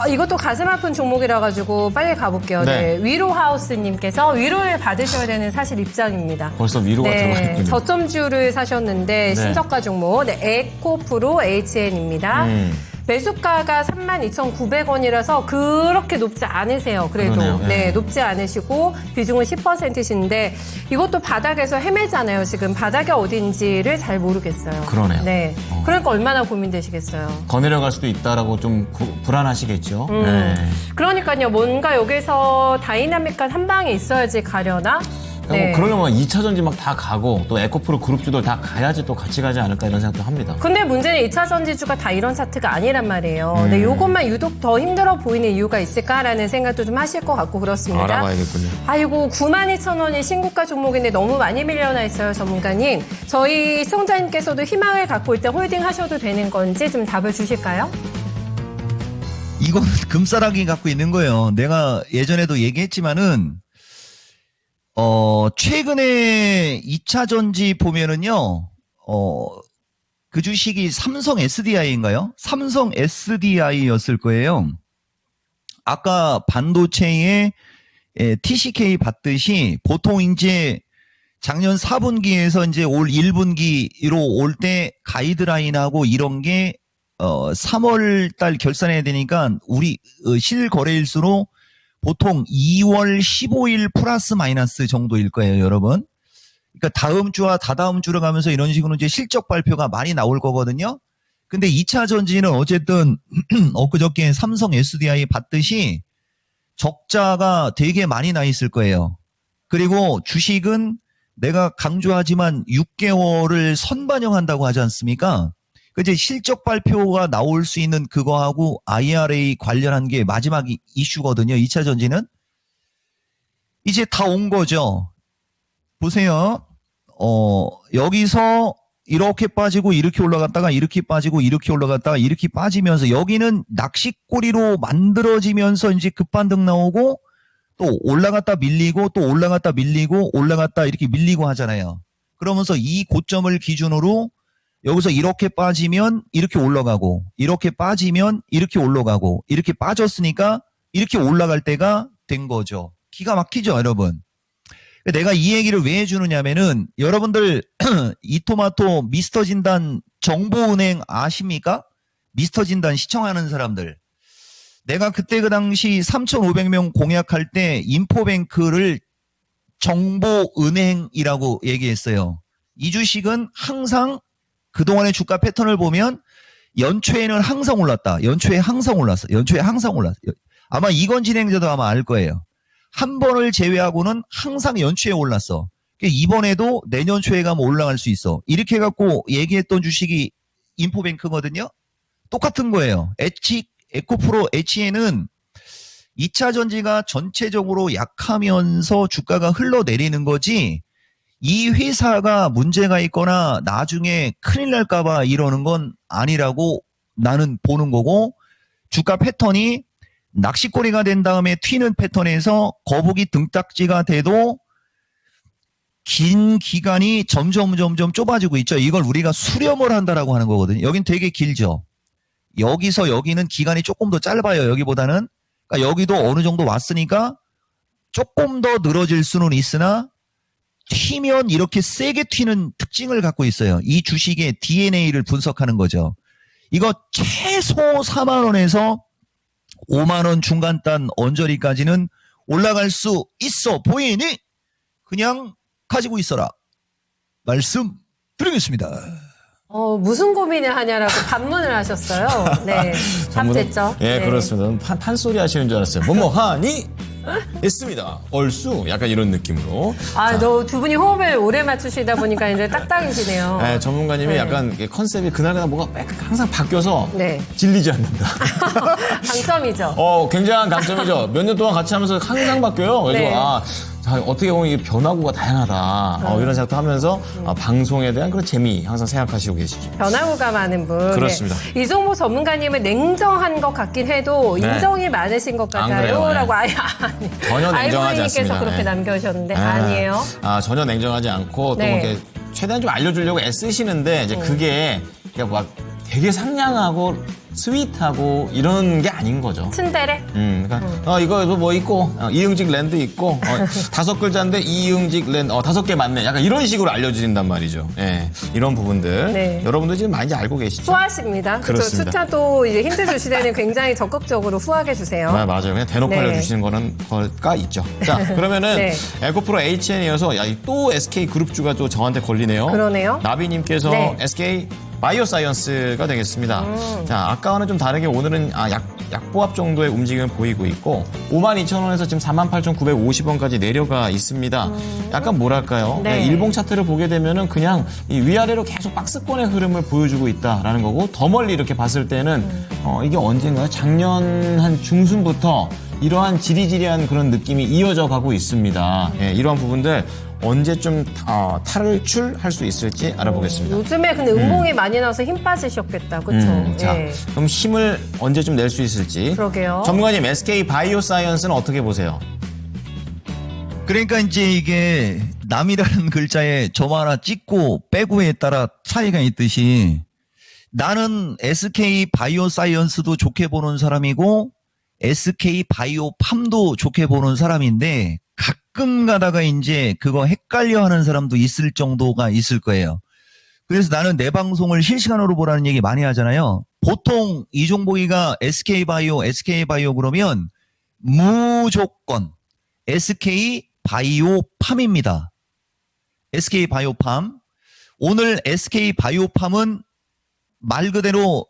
이것도 가슴 아픈 종목이라 가지고 빨리 가볼게요. 네. 네, 위로하우스님께서 위로를 받으셔야 되는 사실 입장입니다. 벌써 위로가 들어가 있군요. 저점주를 사셨는데 네. 신저가 종목 에코프로 HN입니다. 매수가가 32,900원이라서 그렇게 높지 않으세요. 그래도 그러네요. 네, 네. 높지 않으시고 비중은 10%신데 이것도 바닥에서 헤매잖아요. 지금 바닥이 어딘지를 잘 모르겠어요. 그러네요. 네, 그러니까 얼마나 고민되시겠어요. 더 내려갈 수도 있다라고 좀 불안하시겠죠. 네. 그러니까요. 뭔가 여기서 다이나믹한 한 방이 있어야지 가려나? 네. 그러려면 2차 전지 막 다 가고 또 에코프로 그룹주들 다 가야지 또 같이 가지 않을까 이런 생각도 합니다. 근데 문제는 2차 전지주가 다 이런 차트가 아니란 말이에요. 근데 요것만 유독 더 힘들어 보이는 이유가 있을까라는 생각도 좀 하실 것 같고 그렇습니다. 알아봐야겠군요. 아이고 92,000원이 신고가 종목인데 너무 많이 밀려나 있어요, 전문가님. 저희 시청자님께서도 희망을 갖고 일단 홀딩 하셔도 되는 건지 좀 답을 주실까요? 이건 금싸라기 갖고 있는 거예요. 내가 예전에도 얘기했지만은 최근에 2차 전지 보면은요, 그 주식이 삼성 SDI인가요? 삼성 SDI였을 거예요. 아까 반도체에 TCK 봤듯이 보통 이제 작년 4분기에서 이제 올 1분기로 올 때 가이드라인하고 이런 게 3월 달 결산해야 되니까 우리 실거래일수로 보통 2월 15일 플러스 마이너스 정도일 거예요, 여러분. 그러니까 다음 주와 다다음 주로 가면서 이런 식으로 이제 실적 발표가 많이 나올 거거든요. 근데 2차 전지는 어쨌든 엊그저께 삼성 SDI 봤듯이 적자가 되게 많이 나 있을 거예요. 그리고 주식은 내가 강조하지만 6개월을 선반영한다고 하지 않습니까? 이제 실적 발표가 나올 수 있는 그거하고 IRA 관련한 게 마지막 이슈거든요. 2차 전지는. 이제 다 온 거죠. 보세요. 여기서 이렇게 빠지고 이렇게 올라갔다가 이렇게 빠지고 이렇게 올라갔다가 이렇게 빠지면서 여기는 낚시꼬리로 만들어지면서 이제 급반등 나오고 또 올라갔다 밀리고 또 올라갔다 밀리고 올라갔다 이렇게 밀리고 하잖아요. 그러면서 이 고점을 기준으로 여기서 이렇게 빠지면 이렇게 올라가고 이렇게 빠지면 이렇게 올라가고 이렇게 빠졌으니까 이렇게 올라갈 때가 된 거죠. 기가 막히죠, 여러분. 내가 이 얘기를 왜 해주느냐면은 여러분들 이토마토 미스터 진단 정보은행 아십니까? 미스터 진단 시청하는 사람들. 내가 그때 그 당시 3,500명 공약할 때 인포뱅크를 정보은행이라고 얘기했어요. 이 주식은 항상 그동안의 주가 패턴을 보면 연초에는 항상 올랐다. 연초에 항상 올랐어. 연초에 항상 올랐어. 아마 이건 진행자도 아마 알 거예요. 한 번을 제외하고는 항상 연초에 올랐어. 이번에도 내년 초에 가면 올라갈 수 있어. 이렇게 해갖고 얘기했던 주식이 인포뱅크거든요. 똑같은 거예요. 에코프로 HN은 2차 전지가 전체적으로 약하면서 주가가 흘러내리는 거지 이 회사가 문제가 있거나 나중에 큰일 날까봐 이러는 건 아니라고 나는 보는 거고 주가 패턴이 낚시꼬리가 된 다음에 튀는 패턴에서 거북이 등딱지가 돼도 긴 기간이 점점 좁아지고 있죠. 이걸 우리가 수렴을 한다라고 하는 거거든요. 여긴 되게 길죠. 여기서 여기는 기간이 조금 더 짧아요. 여기보다는. 그러니까 여기도 어느 정도 왔으니까 조금 더 늘어질 수는 있으나 튀면 이렇게 세게 튀는 특징을 갖고 있어요. 이 주식의 DNA를 분석하는 거죠. 이거 최소 4만 원에서 5만 원 중간단 언저리까지는 올라갈 수 있어 보이니 그냥 가지고 있어라. 말씀드리겠습니다. 무슨 고민을 하냐라고 반문을 하셨어요. 네, 답됐죠. 예, 네. 그렇습니다. 판소리 하시는 줄 알았어요. 뭐뭐 하니? 있습니다. 얼쑤 약간 이런 느낌으로. 아, 너 두 분이 호흡을 오래 맞추시다 보니까 이제 딱딱이시네요. 네, 전문가님이 네. 약간 컨셉이 그날그날 뭐가 항상 바뀌어서 네. 질리지 않는다. 강점이죠. 굉장한 강점이죠. 몇 년 동안 같이 하면서 항상 바뀌어요. 그래서 네. 자, 어떻게 보면 이게 변화구가 다양하다. 이런 생각도 하면서 방송에 대한 그런 재미 항상 생각하시고 계시죠. 변화구가 많은 분. 그렇습니다. 네. 이종모 전문가님은 냉정한 것 같긴 해도 네. 인정이 많으신 것 안 같아요. 그래요, 네. 라고 전혀 냉정하지 아이보리님께서 않습니다. 그렇게 네. 남겨주셨는데 아니에요. 전혀 냉정하지 않고 네. 또 이렇게 최대한 좀 알려주려고 애쓰시는데 이제 그게 그냥 막 되게 상냥하고 스윗하고 이런 게 아닌 거죠. 츤데레? 그러니까 이거 뭐 있고 이응직 랜드 있고 5글자인데 이응직 랜드 5개 맞네. 약간 이런 식으로 알려주신단 말이죠. 예, 이런 부분들 네. 여러분들 지금 많이 알고 계시죠? 후하십니다. 그렇습니다. 숫자도 이제 힌트 주실 때는 굉장히 적극적으로 후하게 주세요. 맞아요. 그냥 대놓고 네. 알려주시는 거는 거가 있죠. 자, 그러면은 네. 에코프로 HN이어서 또 SK 그룹주가 또 저한테 걸리네요. 그러네요. 나비님께서 네. SK 바이오 사이언스가 되겠습니다. 자, 아까와는 좀 다르게 오늘은 약보합 정도의 움직임을 보이고 있고 52,000원에서 지금 48,950원까지 내려가 있습니다. 약간 뭐랄까요? 네. 일봉 차트를 보게 되면은 그냥 이 위아래로 계속 박스권의 흐름을 보여주고 있다라는 거고 더 멀리 이렇게 봤을 때는 이게 언젠가요? 작년 한 중순부터 이러한 지리지리한 그런 느낌이 이어져 가고 있습니다. 예, 이러한 부분들 언제쯤 탈출할 수 있을지 알아보겠습니다. 요즘에 근데 음봉이 많이 나와서 힘 빠지셨겠다. 그렇죠? 자, 그럼 힘을 언제쯤 낼 수 있을지. 그러게요. 전문가님, SK 바이오 사이언스는 어떻게 보세요? 그러니까 이제 이게 남이라는 글자에 점 하나 찍고 빼고에 따라 차이가 있듯이 나는 SK 바이오 사이언스도 좋게 보는 사람이고 SK 바이오 팜도 좋게 보는 사람인데 가끔 가다가 이제 그거 헷갈려 하는 사람도 있을 정도가 있을 거예요. 그래서 나는 내 방송을 실시간으로 보라는 얘기 많이 하잖아요. 보통 이종복이가 SK 바이오 그러면 무조건 SK 바이오 팜입니다. SK 바이오 팜. 오늘 SK 바이오 팜은 말 그대로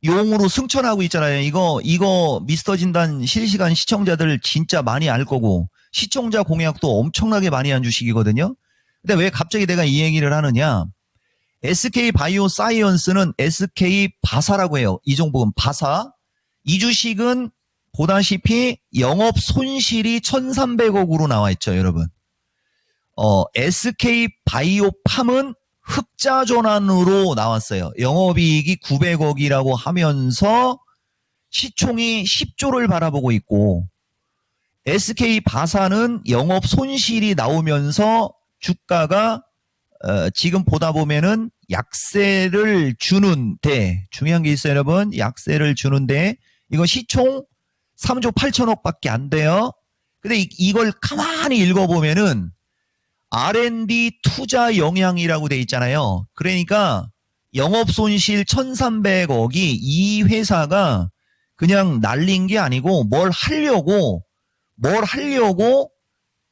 용으로 승천하고 있잖아요. 이거 미스터 진단 실시간 시청자들 진짜 많이 알 거고 시청자 공약도 엄청나게 많이 한 주식이거든요. 근데 왜 갑자기 내가 이 얘기를 하느냐? SK 바이오 사이언스는 SK 바사라고 해요. 이 종목은 바사. 이 주식은 보다시피 영업 손실이 1,300억으로 나와 있죠, 여러분. SK 바이오 팜은 흑자 전환으로 나왔어요. 영업이익이 900억이라고 하면서 시총이 10조를 바라보고 있고 SK 바사는 영업 손실이 나오면서 주가가 지금 보다 보면은 약세를 주는데 중요한 게 있어요, 여러분. 약세를 주는데 이거 시총 3조 8천억밖에 안 돼요. 근데 이걸 가만히 읽어보면은 R&D 투자 영향이라고 돼 있잖아요. 그러니까 영업손실 1,300억이 이 회사가 그냥 날린 게 아니고 뭘 하려고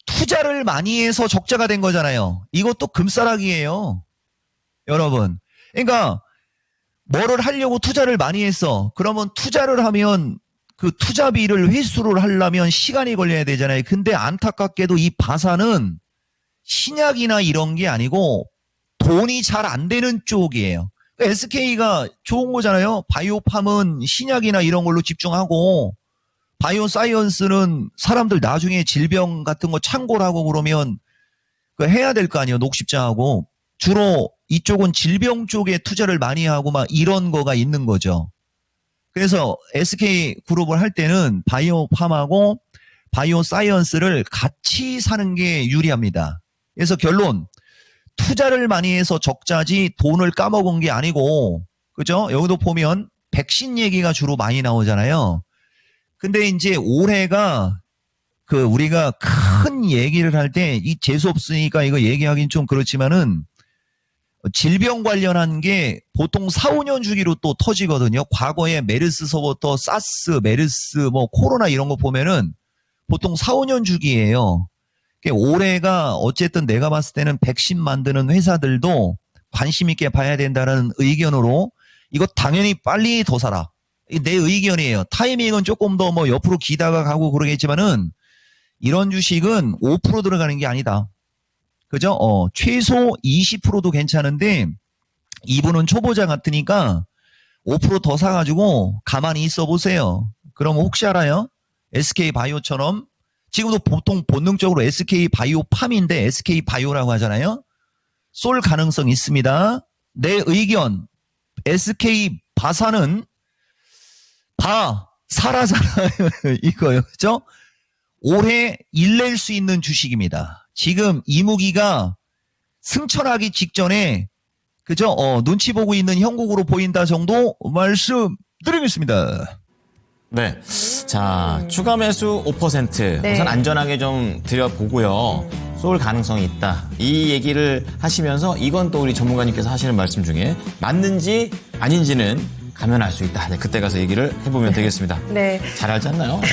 투자를 많이 해서 적자가 된 거잖아요. 이것도 금싸라기예요. 여러분. 그러니까 뭐를 하려고 투자를 많이 했어. 그러면 투자를 하면 그 투자비를 회수를 하려면 시간이 걸려야 되잖아요. 근데 안타깝게도 이 바사는 신약이나 이런 게 아니고 돈이 잘 안 되는 쪽이에요. 그러니까 SK가 좋은 거잖아요. 바이오팜은 신약이나 이런 걸로 집중하고 바이오 사이언스는 사람들 나중에 질병 같은 거 창고를 하고 그러면 그 해야 될 거 아니에요. 녹십자하고. 주로 이쪽은 질병 쪽에 투자를 많이 하고 막 이런 거가 있는 거죠. 그래서 SK 그룹을 할 때는 바이오팜하고 바이오 사이언스를 같이 사는 게 유리합니다. 그래서 결론, 투자를 많이 해서 적자지 돈을 까먹은 게 아니고, 그죠? 여기도 보면 백신 얘기가 주로 많이 나오잖아요. 근데 이제 올해가 우리가 큰 얘기를 할 때 이 재수 없으니까 이거 얘기하긴 좀 그렇지만은 질병 관련한 게 보통 4, 5년 주기로 또 터지거든요. 과거에 메르스서부터 사스, 메르스, 뭐 코로나 이런 거 보면은 보통 4, 5년 주기예요. 올해가 어쨌든 내가 봤을 때는 백신 만드는 회사들도 관심 있게 봐야 된다는 의견으로 이거 당연히 빨리 더 사라. 내 의견이에요. 타이밍은 조금 더 뭐 옆으로 기다가 가고 그러겠지만은 이런 주식은 5% 들어가는 게 아니다. 그죠? 최소 20%도 괜찮은데 이분은 초보자 같으니까 5% 더 사가지고 가만히 있어 보세요. 그럼 혹시 알아요? SK 바이오처럼 지금도 보통 본능적으로 SK 바이오 팜인데 SK 바이오라고 하잖아요. 쏠 가능성 있습니다. 내 의견 SK 바사는 사라잖아요. 이거요. 그죠? 올해 일낼 수 있는 주식입니다. 지금 이무기가 승천하기 직전에 그죠? 눈치 보고 있는 형국으로 보인다 정도 말씀드리겠습니다. 네. 자, 추가 매수 5%. 네. 우선 안전하게 좀 드려보고요. 쏠 가능성이 있다. 이 얘기를 하시면서 이건 또 우리 전문가님께서 하시는 말씀 중에 맞는지 아닌지는 가면 알 수 있다. 네, 그때 가서 얘기를 해보면 되겠습니다. 네. 잘 알지 않나요? 네.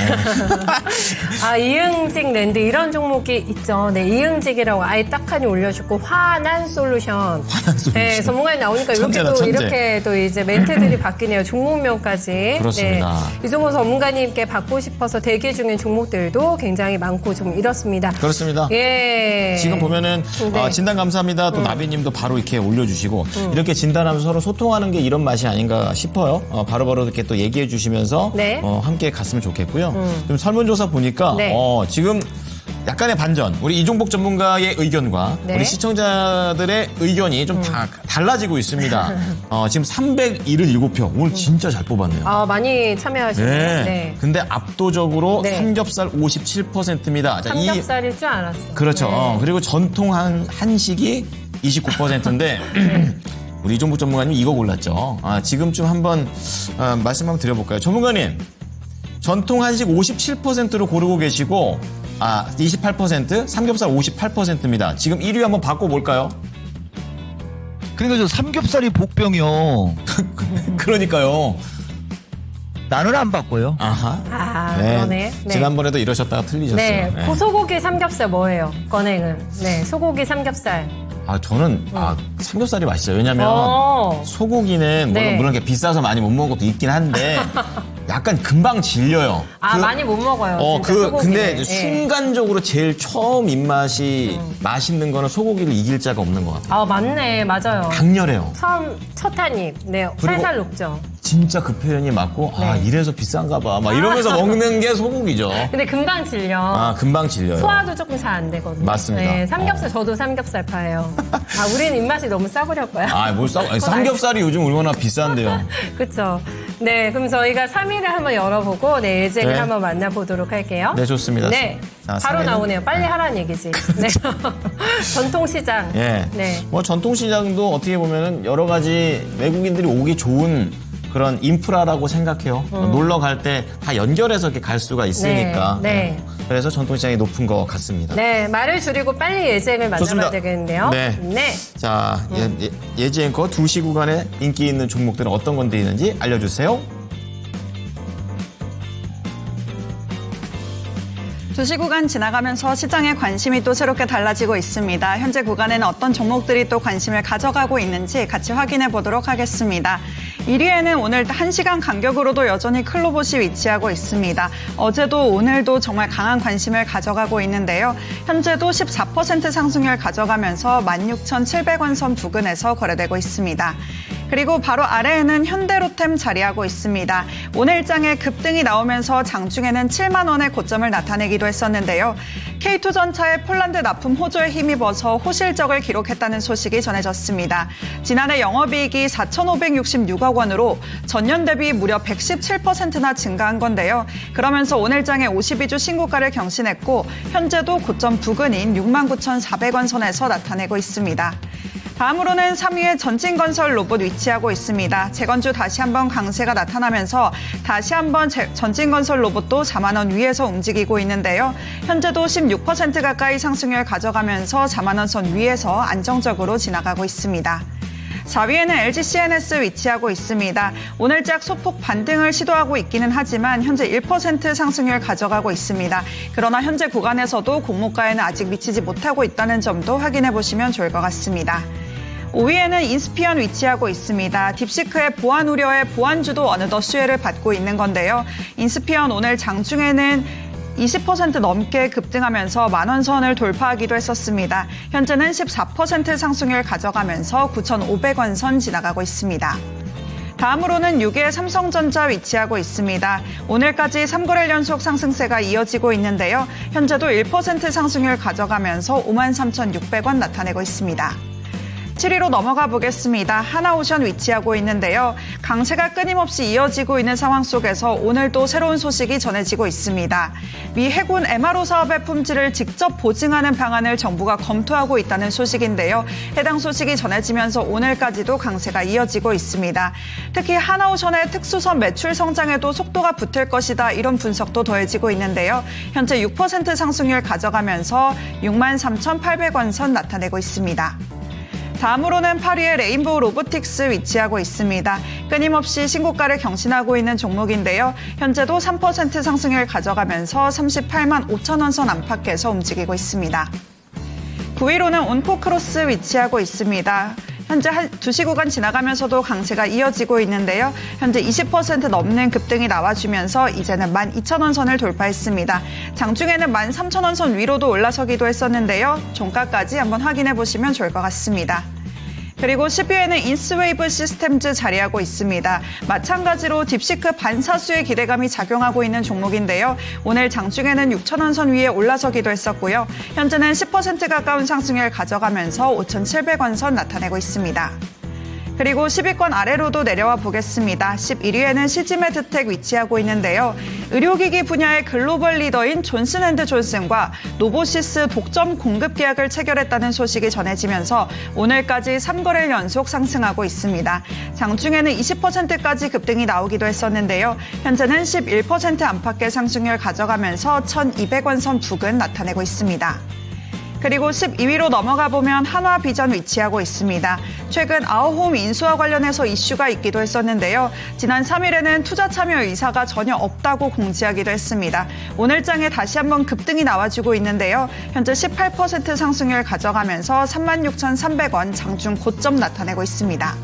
아, 이응직 랜드 이런 종목이 있죠. 네, 이응직이라고 아예 딱하니 올려주고 화난 솔루션. 화난 솔루션. 네, 전문가님 나오니까 이렇게 천재다, 또 천재. 이렇게 또 이제 멘트들이 바뀌네요. 종목명까지. 그렇습니다. 네, 이종호 전문가님께 받고 싶어서 대기 중인 종목들도 굉장히 많고 좀 이렇습니다. 그렇습니다. 예. 지금 보면은 네. 진단 감사합니다. 또 나비님도 바로 이렇게 올려주시고 이렇게 진단하면서 서로 소통하는 게 이런 맛이 아닌가 싶어요. 바로바로 이렇게 또 얘기해 주시면서 네. 함께 갔으면 좋겠고요. 좀 설문조사 보니까 네. 지금 약간의 반전, 우리 이종복 전문가의 의견과 네. 우리 시청자들의 의견이 좀 다 달라지고 있습니다. 지금 377표. 오늘 진짜 잘 뽑았네요. 아, 많이 참여하시네요. 네. 네. 근데 압도적으로 네. 삼겹살 57%입니다. 삼겹살일 줄 알았어요. 그렇죠. 네. 그리고 전통 한식이 29%인데 우리 이종복 전문가님 이거 골랐죠. 지금쯤 한번 말씀 한번 드려볼까요? 전문가님, 전통 한식 57%로 고르고 계시고 28%, 삼겹살 58%입니다. 지금 1위 한번 바꿔볼까요? 그러니까 저 삼겹살이 복병이요. 그러니까요. 나는 안 바꿔요. 아하. 아, 그러네. 네. 지난번에도 이러셨다가 틀리셨어요. 네. 네. 소고기 삼겹살 뭐예요? 건행은. 네. 소고기 삼겹살. 저는 삼겹살이 맛있어요. 왜냐면 소고기는 네. 물론 이렇게 비싸서 많이 못 먹는 것도 있긴 한데 약간 금방 질려요. 많이 못 먹어요. 진짜 소고기는. 근데 예. 순간적으로 제일 처음 입맛이 맛있는 거는 소고기를 이길 자가 없는 것 같아요. 맞네. 맞아요. 강렬해요. 첫 한 입. 네. 그리고 살살 녹죠. 진짜 그 표현이 맞고 네. 이래서 비싼가 봐. 막 이러면서 먹는 게 소고기죠. 근데 금방 질려. 금방 질려요. 소화도 조금 잘 안 되거든요. 맞습니다. 네, 삼겹살 저도 삼겹살파예요. 우리는 입맛이 너무 싸구려봐요. 삼겹살이 요즘 얼마나 비싼데요. 그렇죠. 네, 그럼 저희가 3위를 한번 열어보고 예쟁을 네. 한번 만나보도록 할게요. 네, 좋습니다. 네, 자, 바로 3위는? 나오네요. 빨리 하라는 얘기지. 네. 전통시장. 예. 네. 전통시장도 어떻게 보면은 여러 가지 외국인들이 오기 좋은 그런 인프라라고 생각해요. 놀러 갈 때 다 연결해서 이렇게 갈 수가 있으니까. 네. 그래서 전통시장이 높은 것 같습니다. 네, 말을 줄이고 빨리 예쟁을 만나봐야 좋습니다. 되겠는데요. 네. 자, 예지 앵커 2시 구간에 인기 있는 종목들은 어떤 건데 있는지 알려주세요. 2시 구간 지나가면서 시장의 관심이 또 새롭게 달라지고 있습니다. 현재 구간에는 어떤 종목들이 또 관심을 가져가고 있는지 같이 확인해 보도록 하겠습니다. 1위에는 오늘 1시간 간격으로도 여전히 클로봇이 위치하고 있습니다. 어제도 오늘도 정말 강한 관심을 가져가고 있는데요. 현재도 14% 상승률 가져가면서 16,700원 선 부근에서 거래되고 있습니다. 그리고 바로 아래에는 현대로템 자리하고 있습니다. 오늘장에 급등이 나오면서 장중에는 7만 원의 고점을 나타내기도 했었는데요. K2전차의 폴란드 납품 호조에 힘입어서 호실적을 기록했다는 소식이 전해졌습니다. 지난해 영업이익이 4,566억 원으로 전년 대비 무려 117%나 증가한 건데요. 그러면서 오늘장에 52주 신고가를 경신했고 현재도 고점 부근인 69,400원 선에서 나타내고 있습니다. 다음으로는 3위에 전진건설 로봇 위치하고 있습니다. 재건주 다시 한번 강세가 나타나면서 다시 한번 전진건설 로봇도 4만 원 위에서 움직이고 있는데요. 현재도 16% 가까이 상승률 가져가면서 4만 원 선 위에서 안정적으로 지나가고 있습니다. 4위에는 LG CNS 위치하고 있습니다. 오늘짝 소폭 반등을 시도하고 있기는 하지만 현재 1% 상승률 가져가고 있습니다. 그러나 현재 구간에서도 공모가에는 아직 미치지 못하고 있다는 점도 확인해 보시면 좋을 것 같습니다. 5위에는 인스피언 위치하고 있습니다. 딥시크의 보안 우려에 보안주도 어느덧 수혜를 받고 있는 건데요. 인스피언 오늘 장중에는 20% 넘게 급등하면서 만원 선을 돌파하기도 했었습니다. 현재는 14% 상승률 가져가면서 9,500원 선 지나가고 있습니다. 다음으로는 6위에 삼성전자 위치하고 있습니다. 오늘까지 3거래일 연속 상승세가 이어지고 있는데요. 현재도 1% 상승률 가져가면서 53,600원 나타내고 있습니다. 7위로 넘어가 보겠습니다. 하나오션 위치하고 있는데요. 강세가 끊임없이 이어지고 있는 상황 속에서 오늘도 새로운 소식이 전해지고 있습니다. 미 해군 MRO 사업의 품질을 직접 보증하는 방안을 정부가 검토하고 있다는 소식인데요. 해당 소식이 전해지면서 오늘까지도 강세가 이어지고 있습니다. 특히 하나오션의 특수선 매출 성장에도 속도가 붙을 것이다. 이런 분석도 더해지고 있는데요. 현재 6% 상승률 가져가면서 63,800원 선 나타내고 있습니다. 다음으로는 8위에 레인보우 로보틱스 위치하고 있습니다. 끊임없이 신고가를 경신하고 있는 종목인데요. 현재도 3% 상승률 가져가면서 38만 5천 원 선 안팎에서 움직이고 있습니다. 9위로는 온포크로스 위치하고 있습니다. 현재 2시 구간 지나가면서도 강세가 이어지고 있는데요. 현재 20% 넘는 급등이 나와주면서 이제는 12,000원 선을 돌파했습니다. 장중에는 13,000원 선 위로도 올라서기도 했었는데요. 종가까지 한번 확인해 보시면 좋을 것 같습니다. 그리고 10위에는 인스웨이브 시스템즈 자리하고 있습니다. 마찬가지로 딥시크 반사수의 기대감이 작용하고 있는 종목인데요. 오늘 장중에는 6,000원 선 위에 올라서기도 했었고요. 현재는 10% 가까운 상승률 가져가면서 5,700원 선 나타내고 있습니다. 그리고 10위권 아래로도 내려와 보겠습니다. 11위에는 시지메드텍 위치하고 있는데요. 의료기기 분야의 글로벌 리더인 존슨앤드존슨과 노보시스 독점 공급 계약을 체결했다는 소식이 전해지면서 오늘까지 3거래일 연속 상승하고 있습니다. 장중에는 20%까지 급등이 나오기도 했었는데요. 현재는 11% 안팎의 상승률 가져가면서 1,200원 선 부근 나타내고 있습니다. 그리고 12위로 넘어가 보면 한화비전 위치하고 있습니다. 최근 아우홈 인수와 관련해서 이슈가 있기도 했었는데요. 지난 3일에는 투자 참여 의사가 전혀 없다고 공지하기도 했습니다. 오늘장에 다시 한번 급등이 나와주고 있는데요. 현재 18% 상승률 가져가면서 36,300원 장중 고점 나타내고 있습니다.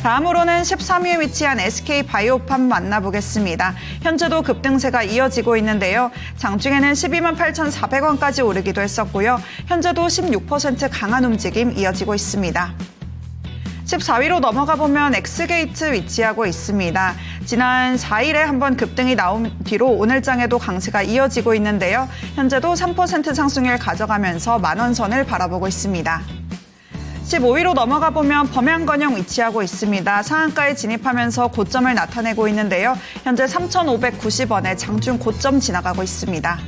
다음으로는 13위에 위치한 SK바이오팜 만나보겠습니다. 현재도 급등세가 이어지고 있는데요. 장중에는 12만 8,400원까지 오르기도 했었고요. 현재도 16% 강한 움직임 이어지고 있습니다. 14위로 넘어가 보면 엑스게이트 위치하고 있습니다. 지난 4일에 한번 급등이 나온 뒤로 오늘장에도 강세가 이어지고 있는데요. 현재도 3% 상승률 가져가면서 만원 선을 바라보고 있습니다. 15위로 넘어가 보면 범양건영 위치하고 있습니다. 상한가에 진입하면서 고점을 나타내고 있는데요. 현재 3,590원에 장중 고점 지나가고 있습니다.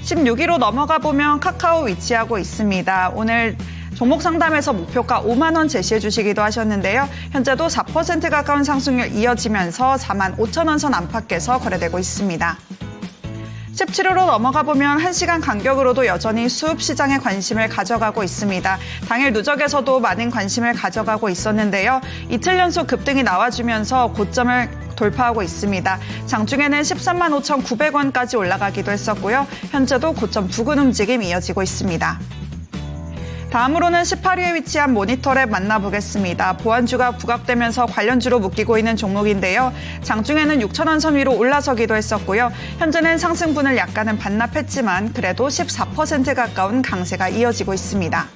16위로 넘어가 보면 카카오 위치하고 있습니다. 오늘 종목 상담에서 목표가 5만 원 제시해 주시기도 하셨는데요. 현재도 4% 가까운 상승률 이어지면서 4만 5천 원 선 안팎에서 거래되고 있습니다. 17위로 넘어가 보면 1시간 간격으로도 여전히 수급 시장에 관심을 가져가고 있습니다. 당일 누적에서도 많은 관심을 가져가고 있었는데요. 이틀 연속 급등이 나와주면서 고점을 돌파하고 있습니다. 장중에는 13만 5,900원까지 올라가기도 했었고요. 현재도 고점 부근 움직임 이어지고 있습니다. 다음으로는 18위에 위치한 모니터랩 만나보겠습니다. 보안주가 부각되면서 관련주로 묶이고 있는 종목인데요. 장중에는 6,000원 선 위로 올라서기도 했었고요. 현재는 상승분을 약간은 반납했지만 그래도 14% 가까운 강세가 이어지고 있습니다.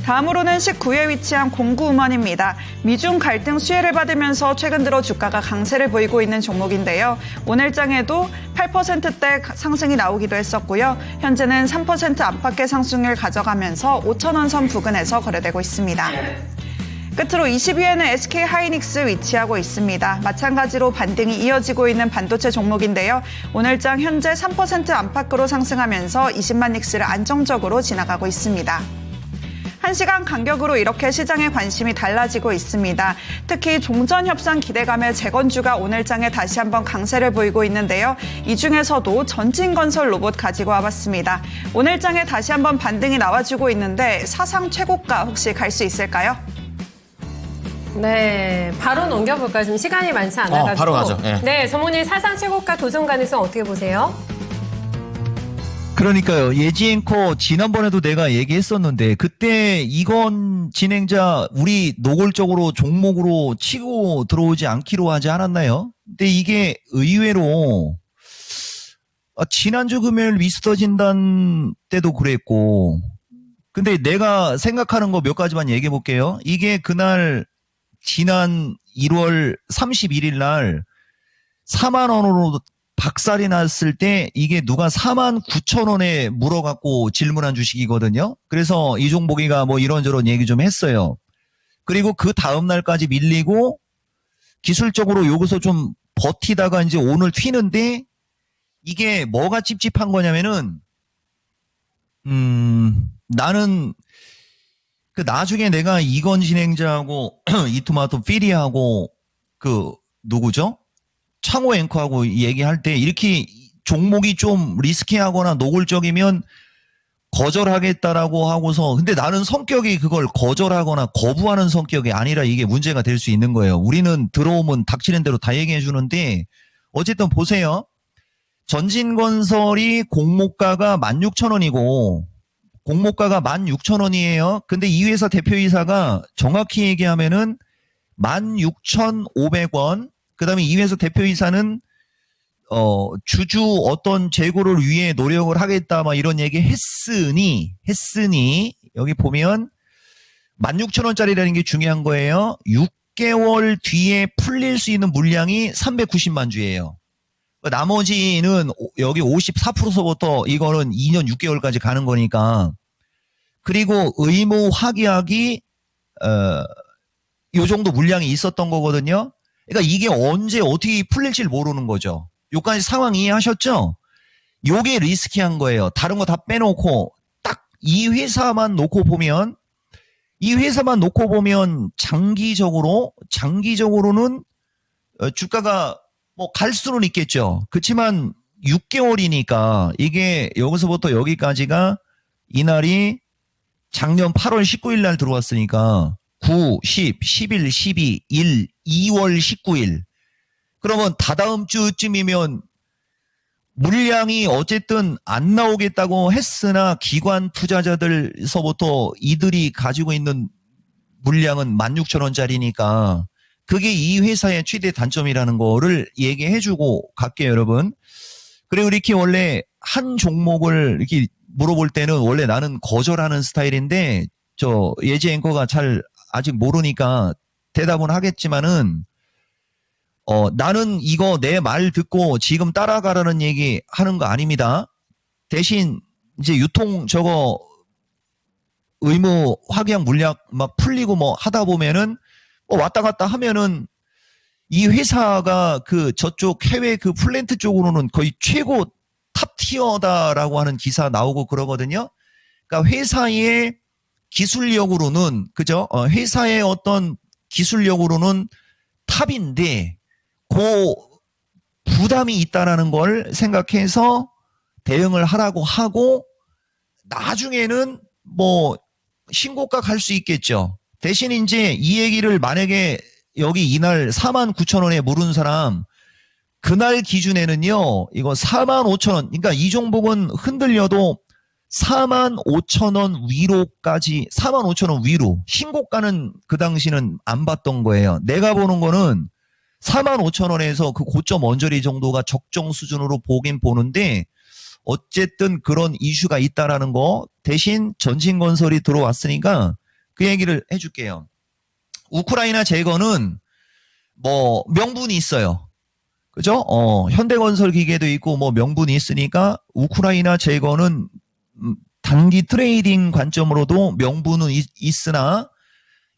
다음으로는 19위에 위치한 공구음원입니다. 미중 갈등 수혜를 받으면서 최근 들어 주가가 강세를 보이고 있는 종목인데요. 오늘장에도 8%대 상승이 나오기도 했었고요. 현재는 3% 안팎의 상승률 가져가면서 5,000원 선 부근에서 거래되고 있습니다. 끝으로 20위에는 SK하이닉스 위치하고 있습니다. 마찬가지로 반등이 이어지고 있는 반도체 종목인데요. 오늘장 현재 3% 안팎으로 상승하면서 20만 닉스를 안정적으로 지나가고 있습니다. 1시간 간격으로 이렇게 시장의 관심이 달라지고 있습니다. 특히 종전협상 기대감의 재건주가 오늘장에 다시 한번 강세를 보이고 있는데요. 이 중에서도 전진건설 로봇 가지고 와봤습니다. 오늘장에 다시 한번 반등이 나와주고 있는데 사상 최고가 혹시 갈 수 있을까요? 네, 바로 넘겨볼까요? 지금 시간이 많지 않아가지고. 바로 가죠. 네, 전문의 사상 최고가 도전 가능성 어떻게 보세요? 그러니까요. 예지 앵커 지난번에도 내가 얘기했었는데 그때 이건 진행자 우리 노골적으로 종목으로 치고 들어오지 않기로 하지 않았나요? 근데 이게 의외로 지난주 금요일 미스터 진단 때도 그랬고 근데 내가 생각하는 거 몇 가지만 얘기해 볼게요. 이게 그날 지난 1월 31일 날 4만 원으로 박살이 났을 때 이게 누가 4만 9천 원에 물어갖고 질문한 주식이거든요. 그래서 이 종목이가 뭐 이런저런 얘기 좀 했어요. 그리고 그 다음 날까지 밀리고 기술적으로 여기서 좀 버티다가 이제 오늘 튀는데 이게 뭐가 찝찝한 거냐면은 나는 그 나중에 내가 이건 진행자하고 이토마토 피리하고 그 누구죠? 창호 앵커하고 얘기할 때 이렇게 종목이 좀 리스키하거나 노골적이면 거절하겠다라고 하고서 근데 나는 성격이 그걸 거절하거나 거부하는 성격이 아니라 이게 문제가 될 수 있는 거예요. 우리는 들어오면 닥치는 대로 다 얘기해 주는데 어쨌든 보세요. 전진건설이 공모가가 16,000원이고 공모가가 16,000원이에요. 근데 이 회사 대표이사가 정확히 얘기하면은 16,500원. 그다음에 이 회사 대표이사는 주주 어떤 재고를 위해 노력을 하겠다 막 이런 얘기 했으니 여기 보면 16,000원짜리라는 게 중요한 거예요. 6개월 뒤에 풀릴 수 있는 물량이 390만 주예요. 나머지는 여기 54%서부터 이거는 2년 6개월까지 가는 거니까. 그리고 의무 확약이 요 정도 물량이 있었던 거거든요. 그러니까 이게 언제 어떻게 풀릴지 모르는 거죠. 요까지 상황 이해하셨죠? 요게 리스키한 거예요. 다른 거 다 빼놓고 딱 이 회사만 놓고 보면 장기적으로는 주가가 뭐 갈 수는 있겠죠. 그렇지만 6개월이니까 이게 여기서부터 여기까지가 이날이 작년 8월 19일 날 들어왔으니까 9, 10, 11, 12, 1, 2월 19일. 그러면 다다음 주쯤이면 물량이 어쨌든 안 나오겠다고 했으나 기관 투자자들서부터 이들이 가지고 있는 물량은 16,000원짜리니까 그게 이 회사의 최대 단점이라는 거를 얘기해주고 갈게요, 여러분. 그리고 이렇게 원래 한 종목을 이렇게 물어볼 때는 원래 나는 거절하는 스타일인데 저 예지 앵커가 잘 아직 모르니까 대답은 하겠지만은 나는 이거 내 말 듣고 지금 따라가라는 얘기 하는 거 아닙니다. 대신 이제 유통 저거 의무 확약 물량 막 풀리고 뭐 하다 보면은 왔다 갔다 하면은 이 회사가 그 저쪽 해외 그 플랜트 쪽으로는 거의 최고 탑 티어다라고 하는 기사 나오고 그러거든요. 그러니까 회사의 기술력으로는 그죠? 회사의 어떤 기술력으로는 탑인데 그 부담이 있다라는 걸 생각해서 대응을 하라고 하고 나중에는 뭐 신고가 갈 수 있겠죠. 대신 이제 이 얘기를 만약에 여기 이날 49,000원에 물은 사람 그날 기준에는요. 이거 45,000원. 그러니까 이 종목은 흔들려도 45,000원 위로까지 45,000원 위로 신고가는 그 당시는 안 봤던 거예요. 내가 보는 거는 45,000원에서 그 고점 언저리 정도가 적정 수준으로 보긴 보는데 어쨌든 그런 이슈가 있다라는 거 대신 전진건설이 들어왔으니까 그 얘기를 해줄게요. 우크라이나 재건은 뭐 명분이 있어요. 그죠? 현대건설 기계도 있고 뭐 명분이 있으니까 우크라이나 재건은 단기 트레이딩 관점으로도 명분은 있으나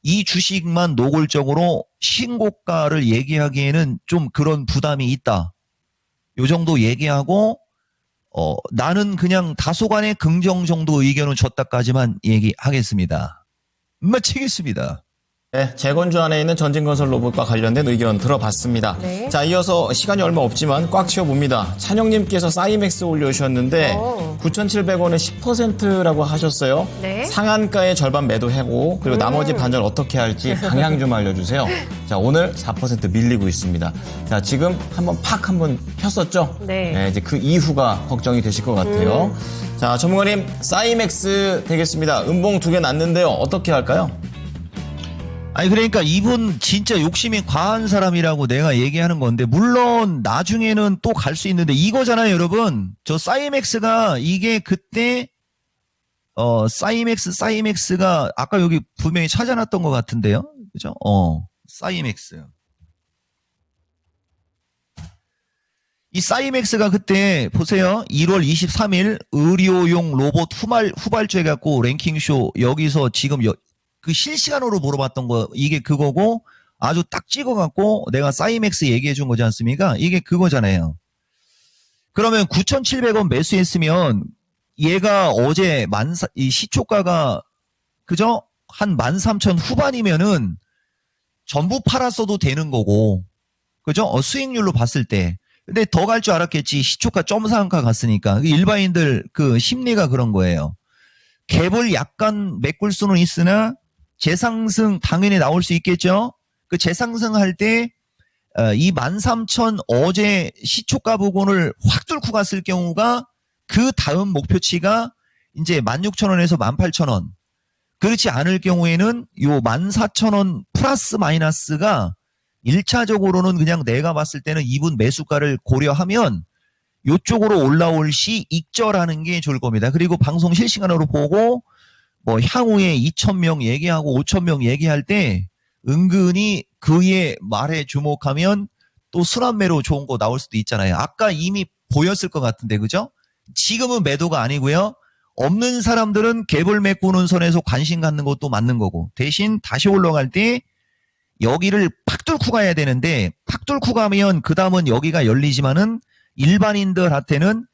이 주식만 노골적으로 신고가를 얘기하기에는 좀 그런 부담이 있다. 요 정도 얘기하고 나는 그냥 다소간의 긍정 정도 의견을 줬다까지만 얘기하겠습니다. 마치겠습니다. 네, 재건주 안에 있는 전진건설 로봇과 관련된 의견 들어봤습니다. 네. 자, 이어서 시간이 얼마 없지만 꽉 채워봅니다. 찬영님께서 사이맥스 올려주셨는데 9,700원에 10%라고 하셨어요. 네. 상한가의 절반 매도하고 그리고 나머지 반절 어떻게 할지 방향 좀 알려주세요. 자, 오늘 4% 밀리고 있습니다. 자, 지금 한번 폈었죠? 네. 이제 그 이후가 걱정이 되실 것 같아요. 자, 전문가님, 사이맥스 되겠습니다. 음봉 2개 났는데요. 어떻게 할까요? 아니 그러니까 이분 진짜 욕심이 과한 사람이라고 내가 얘기하는 건데 물론 나중에는 또 갈 수 있는데 이거잖아요 여러분. 저 사이맥스가 이게 그때 사이맥스가 아까 여기 분명히 찾아놨던 것 같은데요. 그죠? 사이맥스. 이 사이맥스가 그때 보세요. 1월 23일 의료용 로봇 후발주 해갖고 랭킹쇼 여기서 지금 그 실시간으로 물어봤던 거 이게 그거고 아주 딱 찍어갖고 내가 사이맥스 얘기해 준 거지 않습니까? 이게 그거잖아요. 그러면 9,700원 매수했으면 얘가 어제 이 시초가가 그죠? 한 13,000 후반이면은 전부 팔았어도 되는 거고 그죠? 수익률로 봤을 때. 근데 더 갈 줄 알았겠지. 시초가 점상가 갔으니까. 일반인들 그 심리가 그런 거예요. 갭을 약간 메꿀 수는 있으나 재상승 당연히 나올 수 있겠죠. 그 재상승할 때 이 13,000 어제 시초가 부근을 확 뚫고 갔을 경우가 그 다음 목표치가 이제 16,000원에서 18,000원. 그렇지 않을 경우에는 요 14,000원 플러스 마이너스가 1차적으로는 그냥 내가 봤을 때는 이분 매수가를 고려하면 요쪽으로 올라올 시 익절하는 게 좋을 겁니다. 그리고 방송 실시간으로 보고 뭐 향후에 2,000명 얘기하고 5,000명 얘기할 때 은근히 그의 말에 주목하면 또 순환매로 좋은 거 나올 수도 있잖아요. 아까 이미 보였을 것 같은데 그죠? 지금은 매도가 아니고요. 없는 사람들은 갭을 메꾸는 선에서 관심 갖는 것도 맞는 거고 대신 다시 올라갈 때 여기를 팍 뚫고 가야 되는데 팍 뚫고 가면 그 다음은 여기가 열리지만은 일반인들한테는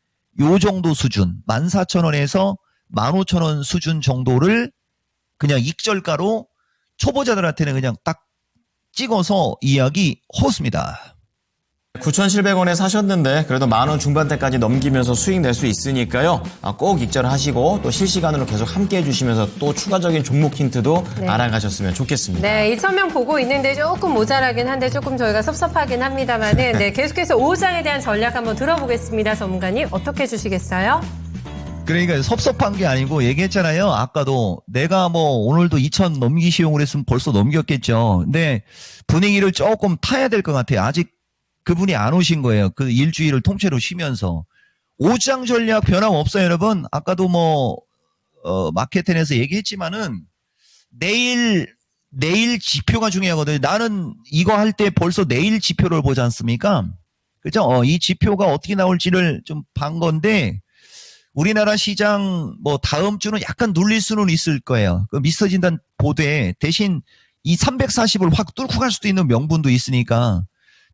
요 정도 수준 14,000원에서 15,000원 수준 정도를 그냥 익절가로 초보자들한테는 그냥 딱 찍어서 이야기 허습니다. 9,700원에 사셨는데 그래도 10,000원 중반대까지 넘기면서 수익 낼 수 있으니까요. 꼭 익절하시고 또 실시간으로 계속 함께 해주시면서 또 추가적인 종목 힌트도 알아가셨으면 좋겠습니다. 네, 2,000명 보고 있는데 조금 모자라긴 한데 조금 저희가 섭섭하긴 합니다만은 네, 계속해서 5장에 대한 전략 한번 들어보겠습니다. 전문가님 어떻게 해주시겠어요? 그러니까 섭섭한 게 아니고 얘기했잖아요. 아까도 내가 뭐 오늘도 2,000 넘기시용 그랬으면 벌써 넘겼겠죠. 근데 분위기를 조금 타야 될 것 같아요. 아직 그분이 안 오신 거예요. 그 일주일을 통째로 쉬면서. 5장 전략 변함없어요, 여러분. 아까도 뭐 마케팅에서 얘기했지만은 내일 지표가 중요하거든요. 나는 이거 할 때 벌써 내일 지표를 보지 않습니까? 그죠? 이 지표가 어떻게 나올지를 좀 본 건데 우리나라 시장 뭐 다음 주는 약간 눌릴 수는 있을 거예요. 그 미스터 진단 보도에 대신 이 340을 확 뚫고 갈 수도 있는 명분도 있으니까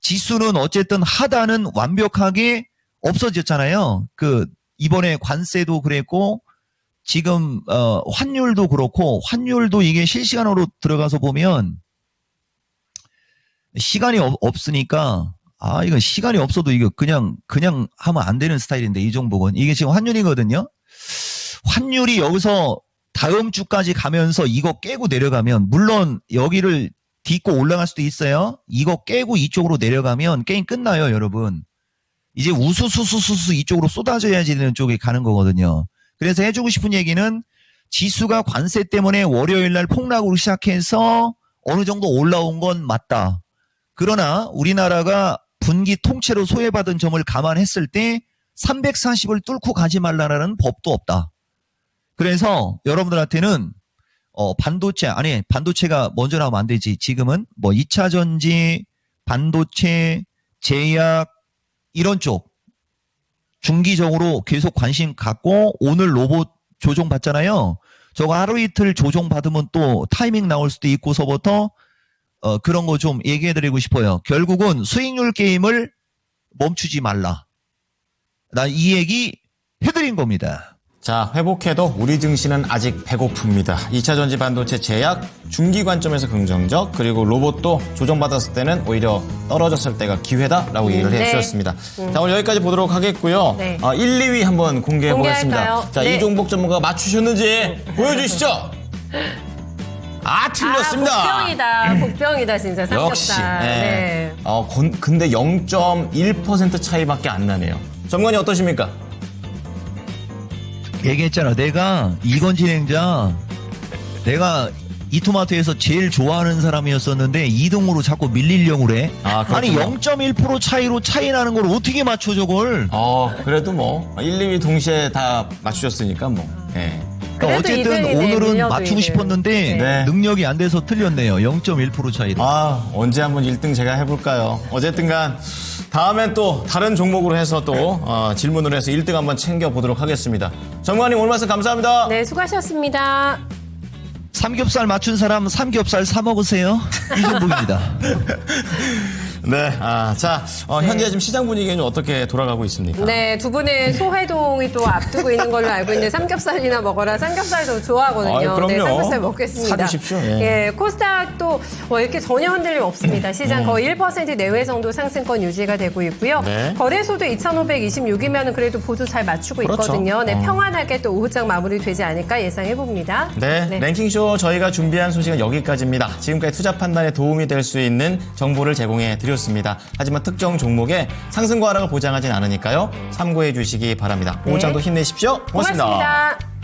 지수는 어쨌든 하단은 완벽하게 없어졌잖아요. 그 이번에 관세도 그랬고 지금 환율도 그렇고 환율도 이게 실시간으로 들어가서 보면 시간이 없으니까 이건 시간이 없어도 이거 그냥 하면 안 되는 스타일인데 이 종목은 이게 지금 환율이거든요. 환율이 여기서 다음 주까지 가면서 이거 깨고 내려가면 물론 여기를 딛고 올라갈 수도 있어요. 이거 깨고 이쪽으로 내려가면 게임 끝나요, 여러분. 이제 우수수수수수 이쪽으로 쏟아져야지 되는 쪽에 가는 거거든요. 그래서 해주고 싶은 얘기는 지수가 관세 때문에 월요일 날 폭락으로 시작해서 어느 정도 올라온 건 맞다. 그러나 우리나라가 분기 통째로 소외받은 점을 감안했을 때 340을 뚫고 가지 말라는 법도 없다. 그래서 여러분들한테는 반도체가 먼저 나오면 안 되지. 지금은 뭐 2차 전지, 반도체, 제약 이런 쪽 중기적으로 계속 관심 갖고 오늘 로봇 조정 받잖아요. 저거 하루 이틀 조정 받으면 또 타이밍 나올 수도 있고서부터 그런 거 좀 얘기해 드리고 싶어요. 결국은 수익률 게임을 멈추지 말라. 나 이 얘기 해드린 겁니다. 자, 회복해도 우리 증시는 아직 배고픕니다. 2차 전지 반도체 제약 중기 관점에서 긍정적, 그리고 로봇도 조정받았을 때는 오히려 떨어졌을 때가 기회다라고 얘기를 해주셨습니다. 자, 오늘 여기까지 보도록 하겠고요. 네. 1, 2위 한번 공개해 보겠습니다. 공개할까요? 자, 네. 이종복 전문가가 맞추셨는지 보여주시죠. 틀렸습니다. 복병이다 진짜 삼겹살. 역시. 네. 근데 0.1% 차이밖에 안 나네요. 전문가님 어떠십니까? 얘기했잖아. 내가 이건 진행자 내가 이토마토에서 제일 좋아하는 사람이었었는데 2등으로 자꾸 밀리려고 그래. 아니 0.1% 차이로 차이 나는 걸 어떻게 맞춰 저걸. 그래도 뭐 1, 2위 동시에 다 맞추셨으니까 뭐. 네. 그러니까 어쨌든 오늘은 맞추고 싶었는데 네. 능력이 안 돼서 틀렸네요. 0.1% 차이로. 언제 한번 1등 제가 해볼까요? 어쨌든간 다음엔 또 다른 종목으로 해서 또 질문을 해서 1등 한번 챙겨보도록 하겠습니다. 전문가님 오늘 말씀 감사합니다. 네, 수고하셨습니다. 삼겹살 맞춘 사람 삼겹살 사 먹으세요. 이종복입니다. 네, 현재 지금 시장 분위기는 어떻게 돌아가고 있습니까? 네, 두 분의 소회동이 또 앞두고 있는 걸로 알고 있는데 삼겹살이나 먹어라. 삼겹살도 좋아하거든요. 아유, 그럼요. 네, 삼겹살 먹겠습니다. 사주십시오. 예. 예, 코스닥도 이렇게 전혀 흔들림 없습니다. 시장 거의 1% 내외 정도 상승권 유지가 되고 있고요. 네. 거래소도 2,526이면 그래도 보조 잘 맞추고 그렇죠. 있거든요. 네, 평안하게 또 오후장 마무리되지 않을까 예상해 봅니다. 네, 랭킹쇼 저희가 준비한 소식은 여기까지입니다. 지금까지 투자 판단에 도움이 될 수 있는 정보를 제공해 드렸습니다. 하지만 특정 종목의 상승과 하락을 보장하진 않으니까요. 참고해 주시기 바랍니다. 오후장도 힘내십시오. 고맙습니다. 고맙습니다.